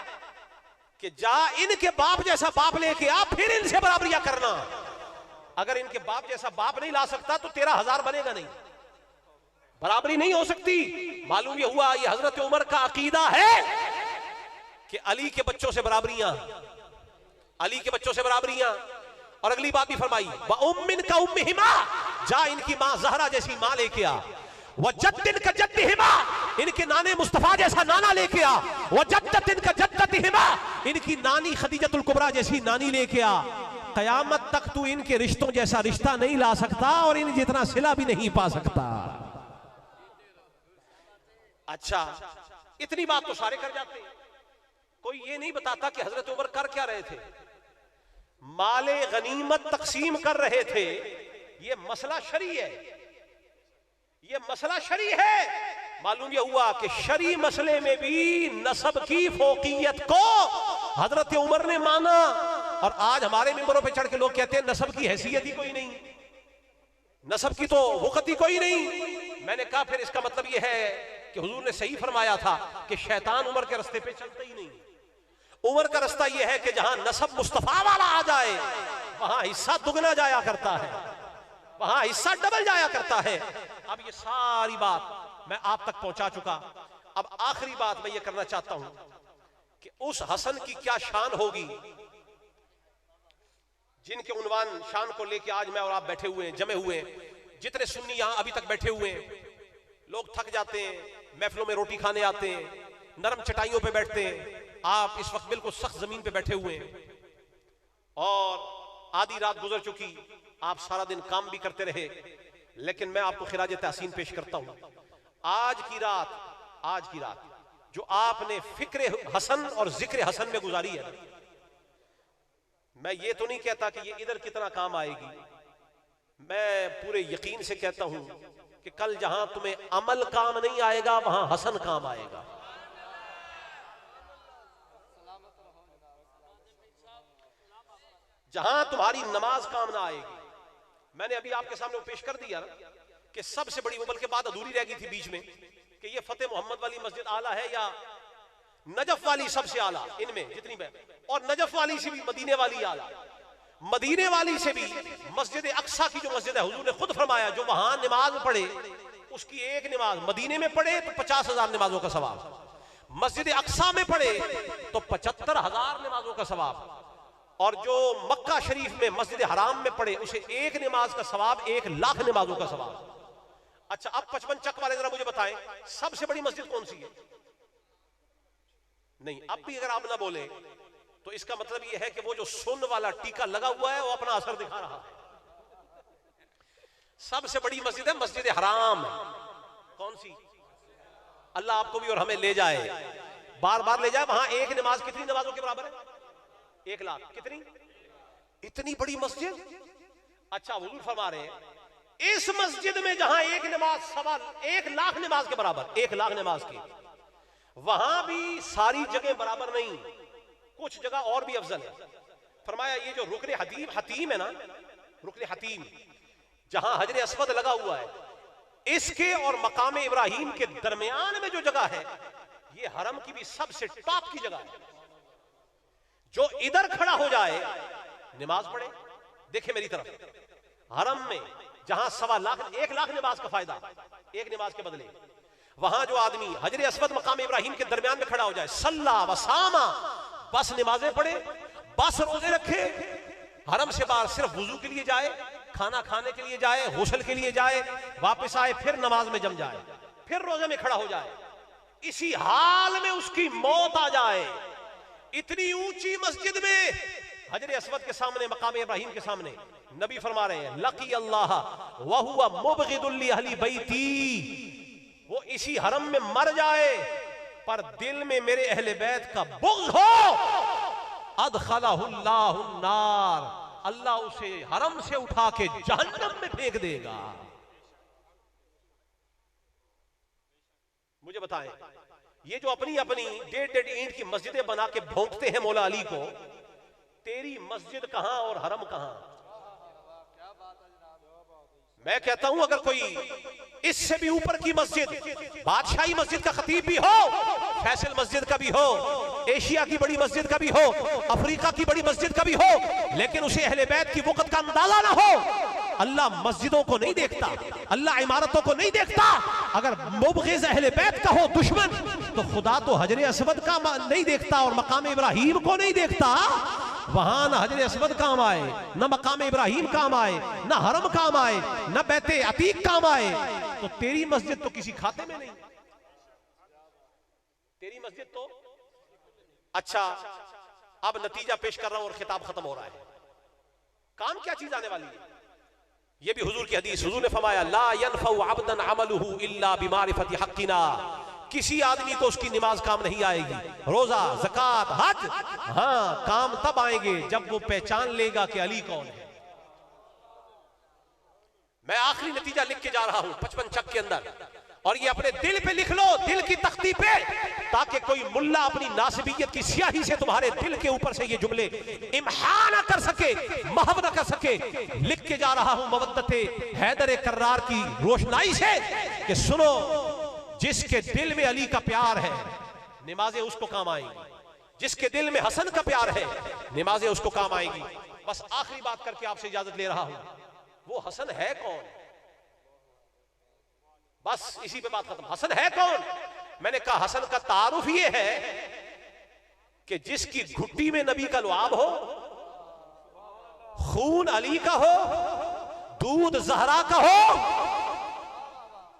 कि जा इनके बाप जैसा बाप लेके आ, फिर इनसे बराबरियां करना। अगर इनके बाप जैसा बाप नहीं ला सकता तो 13,000 बनेगा नहीं, बराबरी नहीं हो सकती। मालूम ये हुआ, ये हजरत उमर का अकीदा है कि अली के बच्चों से बराबरियां, अली के बच्चों से बराबरियां। और अगली बात भी फरमाई, व उम्मिन का उम्मिहिमा, जा इनकी मां जहरा जैसी मां लेके आ। व जद्दिन का जद्दिहिमा, इनके नाने मुस्तफा जैसा नाना लेके आ। व जद्दतिन का जद्दतिहिमा, इनकी नानी खदीजतुल कुबरा जैसी नानी लेके आ। कयामत तक तू इनके रिश्तों जैसा रिश्ता नहीं ला सकता और इन जितना सिला भी नहीं पा सकता। अच्छा, इतनी बात तो सारे कर जाते, कोई ये नहीं बताता कि हजरत उमर कर क्या रहे थे। माले गनीमत तकसीम कर रहे थे। ये मसला शरी है, ये मसला शरी है। मालूम यह हुआ कि शरी मसले में भी नसब की फोकियत को हजरत उमर ने माना। और आज हमारे मिंबरों पे चढ़ के लोग कहते हैं नसब की हैसियत ही कोई नहीं, नसब की तो वक़्त ही कोई नहीं। मैंने कहा फिर इसका मतलब यह है कि हुजूर ने सही फरमाया था कि शैतान उमर के रास्ते पे चलता ही नहीं। उमर का रास्ता यह है कि जहां नसब मुस्तफा वाला आ जाए वहां हिस्सा दुगना जाया करता है, वहां हिस्सा डबल जाया करता है। अब ये सारी बात मैं आप तक पहुंचा चुका। अब आखिरी बात मैं ये करना चाहता हूं कि उस हसन की क्या शान होगी जिनके उन्वान शान को लेके आज मैं और आप बैठे हुए हैं, जमे हुए हैं। जितने सुन्नी यहां अभी तक बैठे हुए हैं, लोग थक जाते हैं, महफिलों में रोटी खाने आते हैं, नरम चटाइयों पे बैठते हैं। आप इस वक्त बिल्कुल सख्त जमीन पे बैठे हुए हैं और आधी रात गुजर चुकी, आप सारा दिन काम भी करते रहे, लेकिन मैं आपको खिराज तहसीन पेश करता हूं। आज की रात जो आपने फिक्र हसन और जिक्र हसन में गुजारी है, मैं ये तो नहीं कहता कि ये इधर कितना काम आएगी, मैं पूरे यकीन से कहता हूं कि कल जहां तुम्हें अमल काम नहीं आएगा वहां हसन काम आएगा। जहां तुम्हारी नमाज काम ना आएगी, मैंने अभी आपके सामने पेश कर दिया ना कि सबसे बड़ी, वो बल्कि बात अधूरी रह गई थी बीच में कि ये फतेह मोहम्मद वाली मस्जिद आला है या नजफ वाली सबसे आला इनमें जितनी मैं, और नजफ वाली से भी मदीने वाली आला, मदीने वाली से भी मस्जिद अक्सा की जो मस्जिद है, हुजूर ने खुद फरमाया जो वहां नमाज पढ़े उसकी एक नमाज मदीने में पढ़े तो 50,000 नमाजों का सवाब, मस्जिद अक्सा में पढ़े तो 75,000 नमाजों का सवाब, और जो मक्का शरीफ में मस्जिद हराम में पढ़े उसे एक नमाज का सवाब 1,00,000 नमाजों का सवाब। अच्छा, अब 55 चक वाले जरा मुझे बताएं सबसे बड़ी मस्जिद कौन सी है? नहीं, अब भी अगर आप ना बोले तो इसका मतलब यह है कि वो जो सुन वाला टीका लगा हुआ है वो अपना असर दिखा रहा है। सबसे बड़ी मस्जिद है मस्जिद हराम। कौन सी? अल्लाह आपको भी और हमें ले जाए, बार बार ले जाए। वहां एक नमाज कितनी नमाजों के बराबर है? 1,00,000। कितनी? इतनी बड़ी मस्जिद। अच्छा, हुजूर फरमा रहे हैं इस मस्जिद में जहां एक नमाज 1,00,000 नमाज के बराबर, 1,00,000 नमाज की, वहां भी सारी जगह बराबर नहीं, कुछ जगह और भी अफजल है। फरमाया ये जो रुकन हतीम है ना, रुकन हतीम जहां हजर अस्वद लगा हुआ है, इसके और मकाम इब्राहिम के दरमियान में जो जगह है, ये हरम की भी सबसे टॉप की जगह है। जो इधर खड़ा हो जाए नमाज पढ़े, देखे मेरी तरफ, हरम में जहां 1,00,000 नमाज का फायदा एक नमाज के बदले, वहां जो आदमी हजर अस्वद मकाम इब्राहिम के दरमियान में खड़ा हो जाए, सल्ला वसामा, बस नमाजें पढ़े, बस रोजे रखे, हरम से बाहर सिर्फ वुजू के लिए जाए, खाना खाने के लिए जाए, गुस्ल के लिए जाए, वापस आए, फिर नमाज में जम जाए, फिर रोजे में खड़ा हो जाए, इसी हाल में उसकी मौत आ जाए, इतनी ऊंची मस्जिद में हजर अस्वद के सामने, मकाम इब्राहिम के सामने, नबी फरमा रहे हैं लकी अल्लाह व हुवा मुबग़िदुल ली अहली बैती, वो इसी हरम में मर जाए पर दिल में मेरे अहले बैत का बुग़्ज़ हो, अदखलहुल्लाहु नार, अल्लाह उसे हरम से उठा के जहन्नम में फेंक देगा। मुझे बताएं, ये जो अपनी अपनी 1.5 ईंट की मस्जिदें बना के भोंकते हैं मौला अली को, तेरी मस्जिद कहां और हरम कहां? मैं कहता हूं अगर कोई इससे भी ऊपर की मस्जिद, बादशाही मस्जिद का खतीब भी हो, फैसल मस्जिद का भी हो, एशिया की बड़ी मस्जिद का भी हो, अफ्रीका की बड़ी मस्जिद का भी हो, लेकिन उसे अहले बैत की वक़्त का अंदाजा ना हो, अल्लाह मस्जिदों को नहीं देखता, अल्लाह इमारतों को नहीं देखता। अगर मुबग़िज़ अहले बैत का हो दुश्मन, तो खुदा तो हजर अस्वद का नहीं देखता और मकाम इब्राहिम को नहीं देखता। वहां ना हजर अस्वद काम आए, ना मकाम इब्राहिम काम आए, ना हरम काम आए, ना बैते अतीक काम आए, तो तेरी मस्जिद तो किसी खाते में नहीं, तेरी मस्जिद तो। अच्छा, अब नतीजा पेश कर रहा हूं और खिताब खत्म हो रहा है। काम क्या चीज आने वाली है? यह भी हुजूर की हदीस, हुजूर ने फरमाया ला यनफउ अब्दन अमलुहु इल्ला बिमारिफति हक्किना, किसी आदमी को उसकी नमाज काम नहीं आएगी, रोजा, ज़कात, हज, हाँ काम तब आएंगे जब वो पहचान लेगा कि अली कौन है। मैं आखिरी नतीजा लिख के जा रहा हूं 55 चक के अंदर, और ये अपने दिल पे लिख लो, दिल की तख्ती पे, ताकि कोई मुल्ला अपनी नासिबियत की स्याही से तुम्हारे दिल के ऊपर से ये जुमले इम्हा ना कर सके, महव ना कर सके। लिख के जा रहा हूं मवद्दते हैदर कर्रार की रोशनाई से कि सुनो, जिसके दिल में अली का प्यार है नमाजें उसको काम आएंगी, जिसके दिल में हसन का प्यार है नमाजें उसको काम आएंगी। बस आखिरी बात करके आपसे इजाजत ले रहा हूं, वो हसन है कौन? बस इसी पे बात खत्म। हसन है कौन? मैंने कहा हसन का तारुफ ये है कि जिसकी घुट्टी में नबी का लुआब हो, खून अली का हो, दूध जहरा का हो,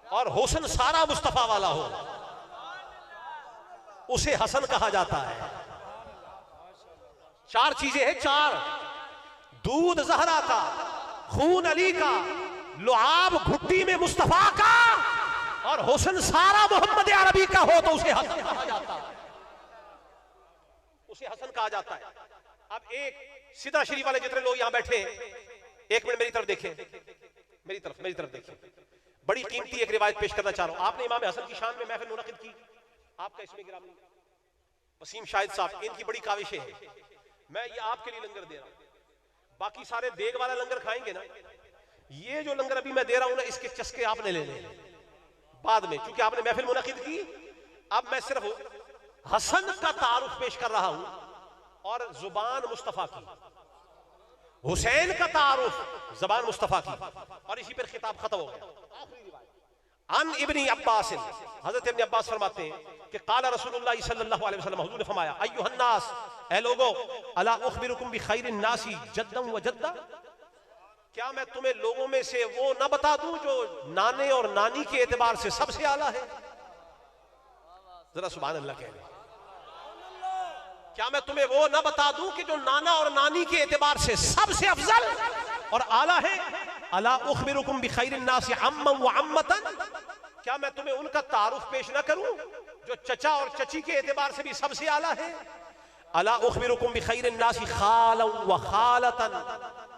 और हुस्न सारा मुस्तफा वाला हो, उसे हसन कहा जाता है। 4 चीजें हैं, 4, दूध जहरा का, खून अली का, लुआब घुट्टी में मुस्तफा का, और हुस्न सारा मोहम्मद अरबी का हो तो उसे हसन कहा जाता है, उसे हसन कहा जाता है। अब एक सिदरा शरीफ वाले जितने लोग यहां बैठे, एक मिनट मेरी तरफ देखें, मेरी तरफ देखें। बड़ी कीमती एक रिवायत पेश करना चाह रहा हूं। आपने इमाम हसन की शान में महफिल मुनक़िद की, आपका इसमें गिरामी वसीम शाहिद साहब, इनकी बड़ी काविशें हैं। मैं ये आपके लिए लंगर दे रहा हूं, बाकी सारे देग वाला लंगर खाएंगे ना, ये जो लंगर अभी मैं दे रहा हूं ना, इसके चस्के आपने ले लें बाद में, क्योंकि आपने महफिल मुनक़िद की। अब मैं सिर्फ हसन का तारुफ पेश कर रहा हूं और जुबान मुस्तफा की, हुसैन का तारुफ जबान मुस्तफा की, और इसी पर खिताब खत्म हो गया। अन इब्न अब्बास, हजरत इब्न अब्बास फरमाते हैं कि काला रसूलुल्लाह सल्लल्लाहु अलैहि वसल्लम, हुजूर ने फरमाया अय्युहन्नास, ऐ लोगो, अला उखबिरुकुम बिखैरिन नासी जद्दम व जद्दा, क्या मैं तुम्हें लोगों में से वो न बता दूं जो नाने और नानी के एतबार से सबसे आला है। जरा सुभान अल्लाह कह रहे, क्या मैं तुम्हें वो न बता दूं कि जो नाना और नानी के एतबार से सबसे अफजल और आला है। अला उखबिरुकुम बिखैरिन नासी अम्मन व अम्मतन, क्या मैं तुम्हें उनका तारुफ पेश न करूं जो चचा और चची के एतबार से भी सबसे आला है। अला उखबिरुकुम बिखैरिन नासी खालन व खालतन,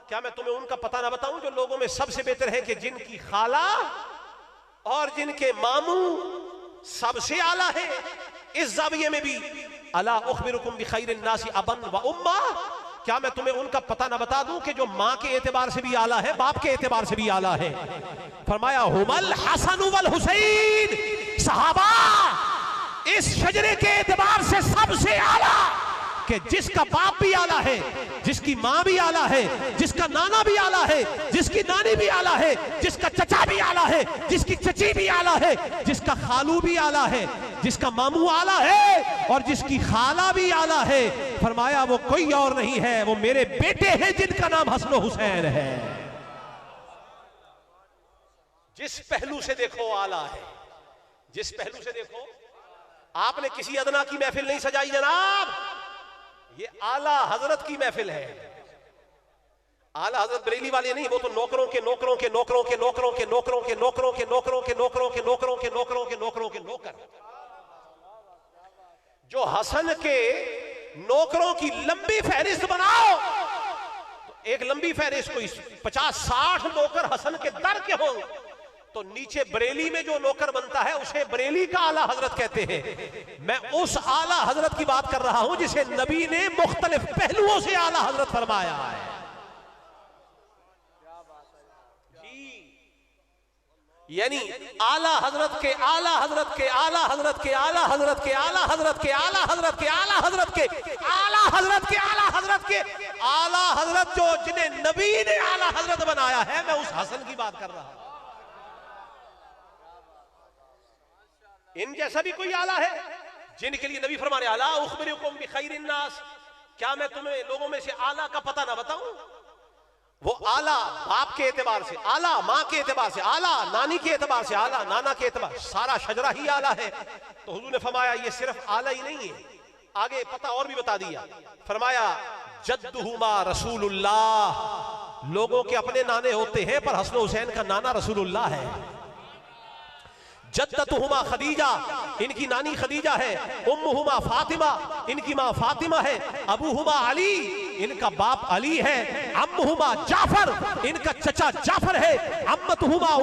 क्या मैं तुम्हें उनका पता ना बताऊं जो लोगों में सबसे बेहतर है कि जिनकी खाला और जिनके मामू सबसे आला है। इस जाविये में भी अला उखबिरुकुम बिखैरिन नासी अबन व उम्मा, क्या मैं तुम्हें उनका पता ना बता दूं कि जो मां के एतबार से भी आला है, बाप के एतबार से भी आला है। फरमाया हुमल हसन वल हुसैन, सहाबा इस शजरे के एतबार से सबसे आला, कि जिसका बाप भी आला है, जिसकी मां भी आला है, जिसका नाना भी आला है, जिसकी नानी भी आला है, जिसका चचा भी आला है, जिसकी चची भी आला है, जिसका खालू भी आला है, जिसका मामू आला है और जिसकी खाला भी आला है। फरमाया वो कोई और नहीं है, वो मेरे बेटे हैं जिनका नाम हसन हुसैन है। जिस पहलू से देखो आला है, जिस पहलू से देखो। आपने किसी अदना की महफिल नहीं सजाई जनाब, ये आला हजरत की महफिल है। आला हजरत बरेली वाले नहीं, वो तो नौकरों के नौकरों के नौकरों के नौकरों के नौकरों के नौकरों के नौकरों के नौकरों के नौकरों के नौकरों के नौकरों के नौकर, जो हसन के नौकरों की लंबी फहरिस्त बनाओ तो एक लंबी फहरिस्त कोई 50-60 नौकर हसन के दर के हों, तो नीचे बरेली में जो नौकर बनता है उसे बरेली का आला हजरत कहते हैं। मैं उस आला हजरत की बात कर रहा हूं जिसे नबी ने मुख्तलिफ पहलुओं से आला हजरत फरमाया है। यानी आला हजरत के आला हजरत के आला हजरत के आला हजरत के आला हजरत के आला हजरत के आला हजरत के आला हजरत के आला हजरत के आला हजरत, जो जिन्हें नबी ने आला हजरत बनाया है, मैं उस हसन की बात कर रहा हूं। इन जैसा भी कोई आला है जिनके लिए नबी फरमाने अला उखबिरुकुम बिखैरिन नास, क्या मैं तुम्हें लोगों में से आला का पता ना बताऊं। वो आला बाप के एतबार से, आला माँ के एतबार से, आला नानी के एतबार से, आला नाना के एतबार, सारा शजरा ही आला है। तो हुजूर ने फरमाया ये सिर्फ आला ही नहीं है, आगे पता और भी बता दिया। फरमाया जद्दुहुमा रसूलुल्लाह, लोगों के अपने नाने होते हैं पर हसन हुसैन का नाना रसूलुल्लाह है। जद्दतुहुमा खदीजा, इनकी नानी खदीजा है। उम्मुहुमा फातिमा, इनकी माँ फातिमा है। अबूहुमा अली, इनका बाप अली है। अम्मुहुमा जाफर, इनका चचा जाफर है। अम्मतुहुमा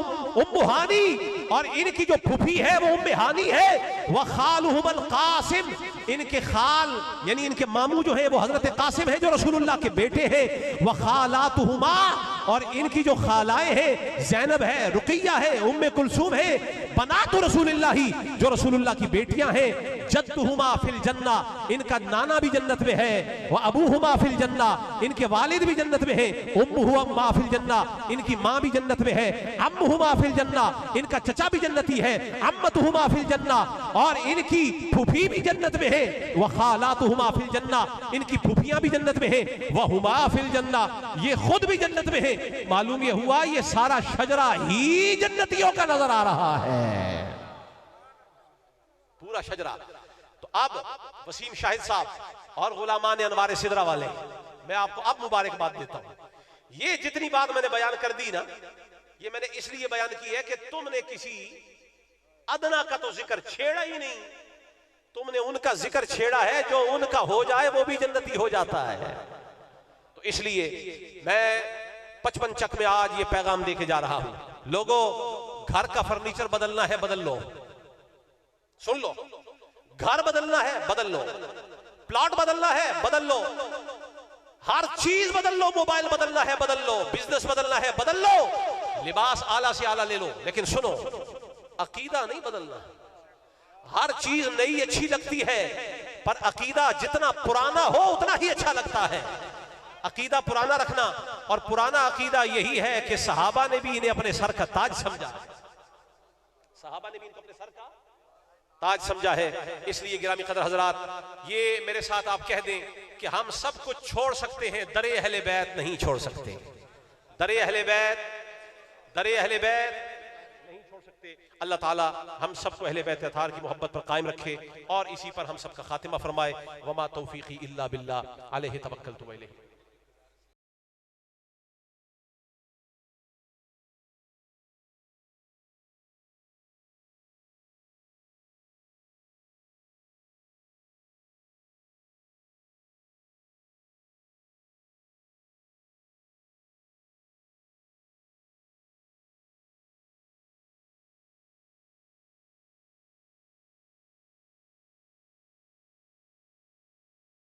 उम्मु हानी, और इनकी जो फूफी है वो उम्मे हानी है। व खालुहुमल कासिम, इनके खाल यानी इनके मामू जो है वो हजरत कासिम है जो रसूलुल्लाह के बेटे हैं। व खालातुहुमा, और इनकी जो खालाएं हैं ज़ैनब है, रुक़िया है, उम्मे कुलसूम है, बनातु रसूलुल्लाही, जो रसूलुल्लाह की बेटियां हैं। जद्दुहुमा फिल जन्ना, इनका नाना भी जन्नत में है। व अबूहुमा फिल जन्ना, इनके वालिद भी जन्नत में है। उम्मुहुमा फिल जन्ना, इनकी माँ भी जन्नत में है। अम्मुहुमा फिल जन्ना, इनका चचा भी जन्नती है। अम्मतुहुमा फिल जन्ना, और इनकी फूफी भी जन्नत में है। व खालातुहुमा फिल जन्ना, इनकी फूफियां भी जन्नत में है। व हुमा फिल जन्ना, ये खुद भी जन्नत में है। मालूम ये हुआ ये सारा शजरा ही जन्नतियों का नजर आ रहा है, पूरा शजरा। तो अब वसीम शाहिद साहब और गुलामान अनवार सिदरा वाले, मैं आपको अब मुबारकबाद देता हूं। ये जितनी बात मैंने बयान कर दी ना, ये मैंने इसलिए बयान की है कि तुमने किसी अदना का तो जिक्र छेड़ा ही नहीं, तुमने उनका जिक्र छेड़ा है जो उनका हो जाए वो भी जन्नती हो जाता है। तो इसलिए मैं 55 चक में आज ये पैगाम देके जा रहा हूं। लोगों, घर का फर्नीचर बदलना है बदल लो, सुन लो, घर बदलना है बदल लो, प्लॉट बदलना है बदल लो, हर चीज बदल लो, मोबाइल बदलना है बदल लो, बिजनेस बदलना है बदल लो, लिबास आला से आला ले लो, लेकिन सुनो अकीदा नहीं बदलना। हर चीज नई अच्छी लगती है पर अकीदा जितना पुराना हो उतना ही अच्छा लगता है। अकीदा पुराना रखना, और पुराना अकीदा यही है कि सहाबा ने भी इन्हें अपने सर का ताज समझा, सहाबा ने भी इनको अपने सर का ताज समझा है। इसलिए गिरामी कदर हजरात, ये मेरे साथ आप कह दें कि हम सब कुछ छोड़ सकते हैं, दरे अहले बैत नहीं छोड़ सकते, दरे अहले बैत नहीं छोड़ सकते। अल्लाह ताला हम सबको अहले बैत अतार की मोहब्बत पर कायम रखे और इसी पर हम सबका खातिमा फरमाए। वमा तौफीकी इल्ला बिल्लाह अलैहि तवक्कलतु व इलैहि।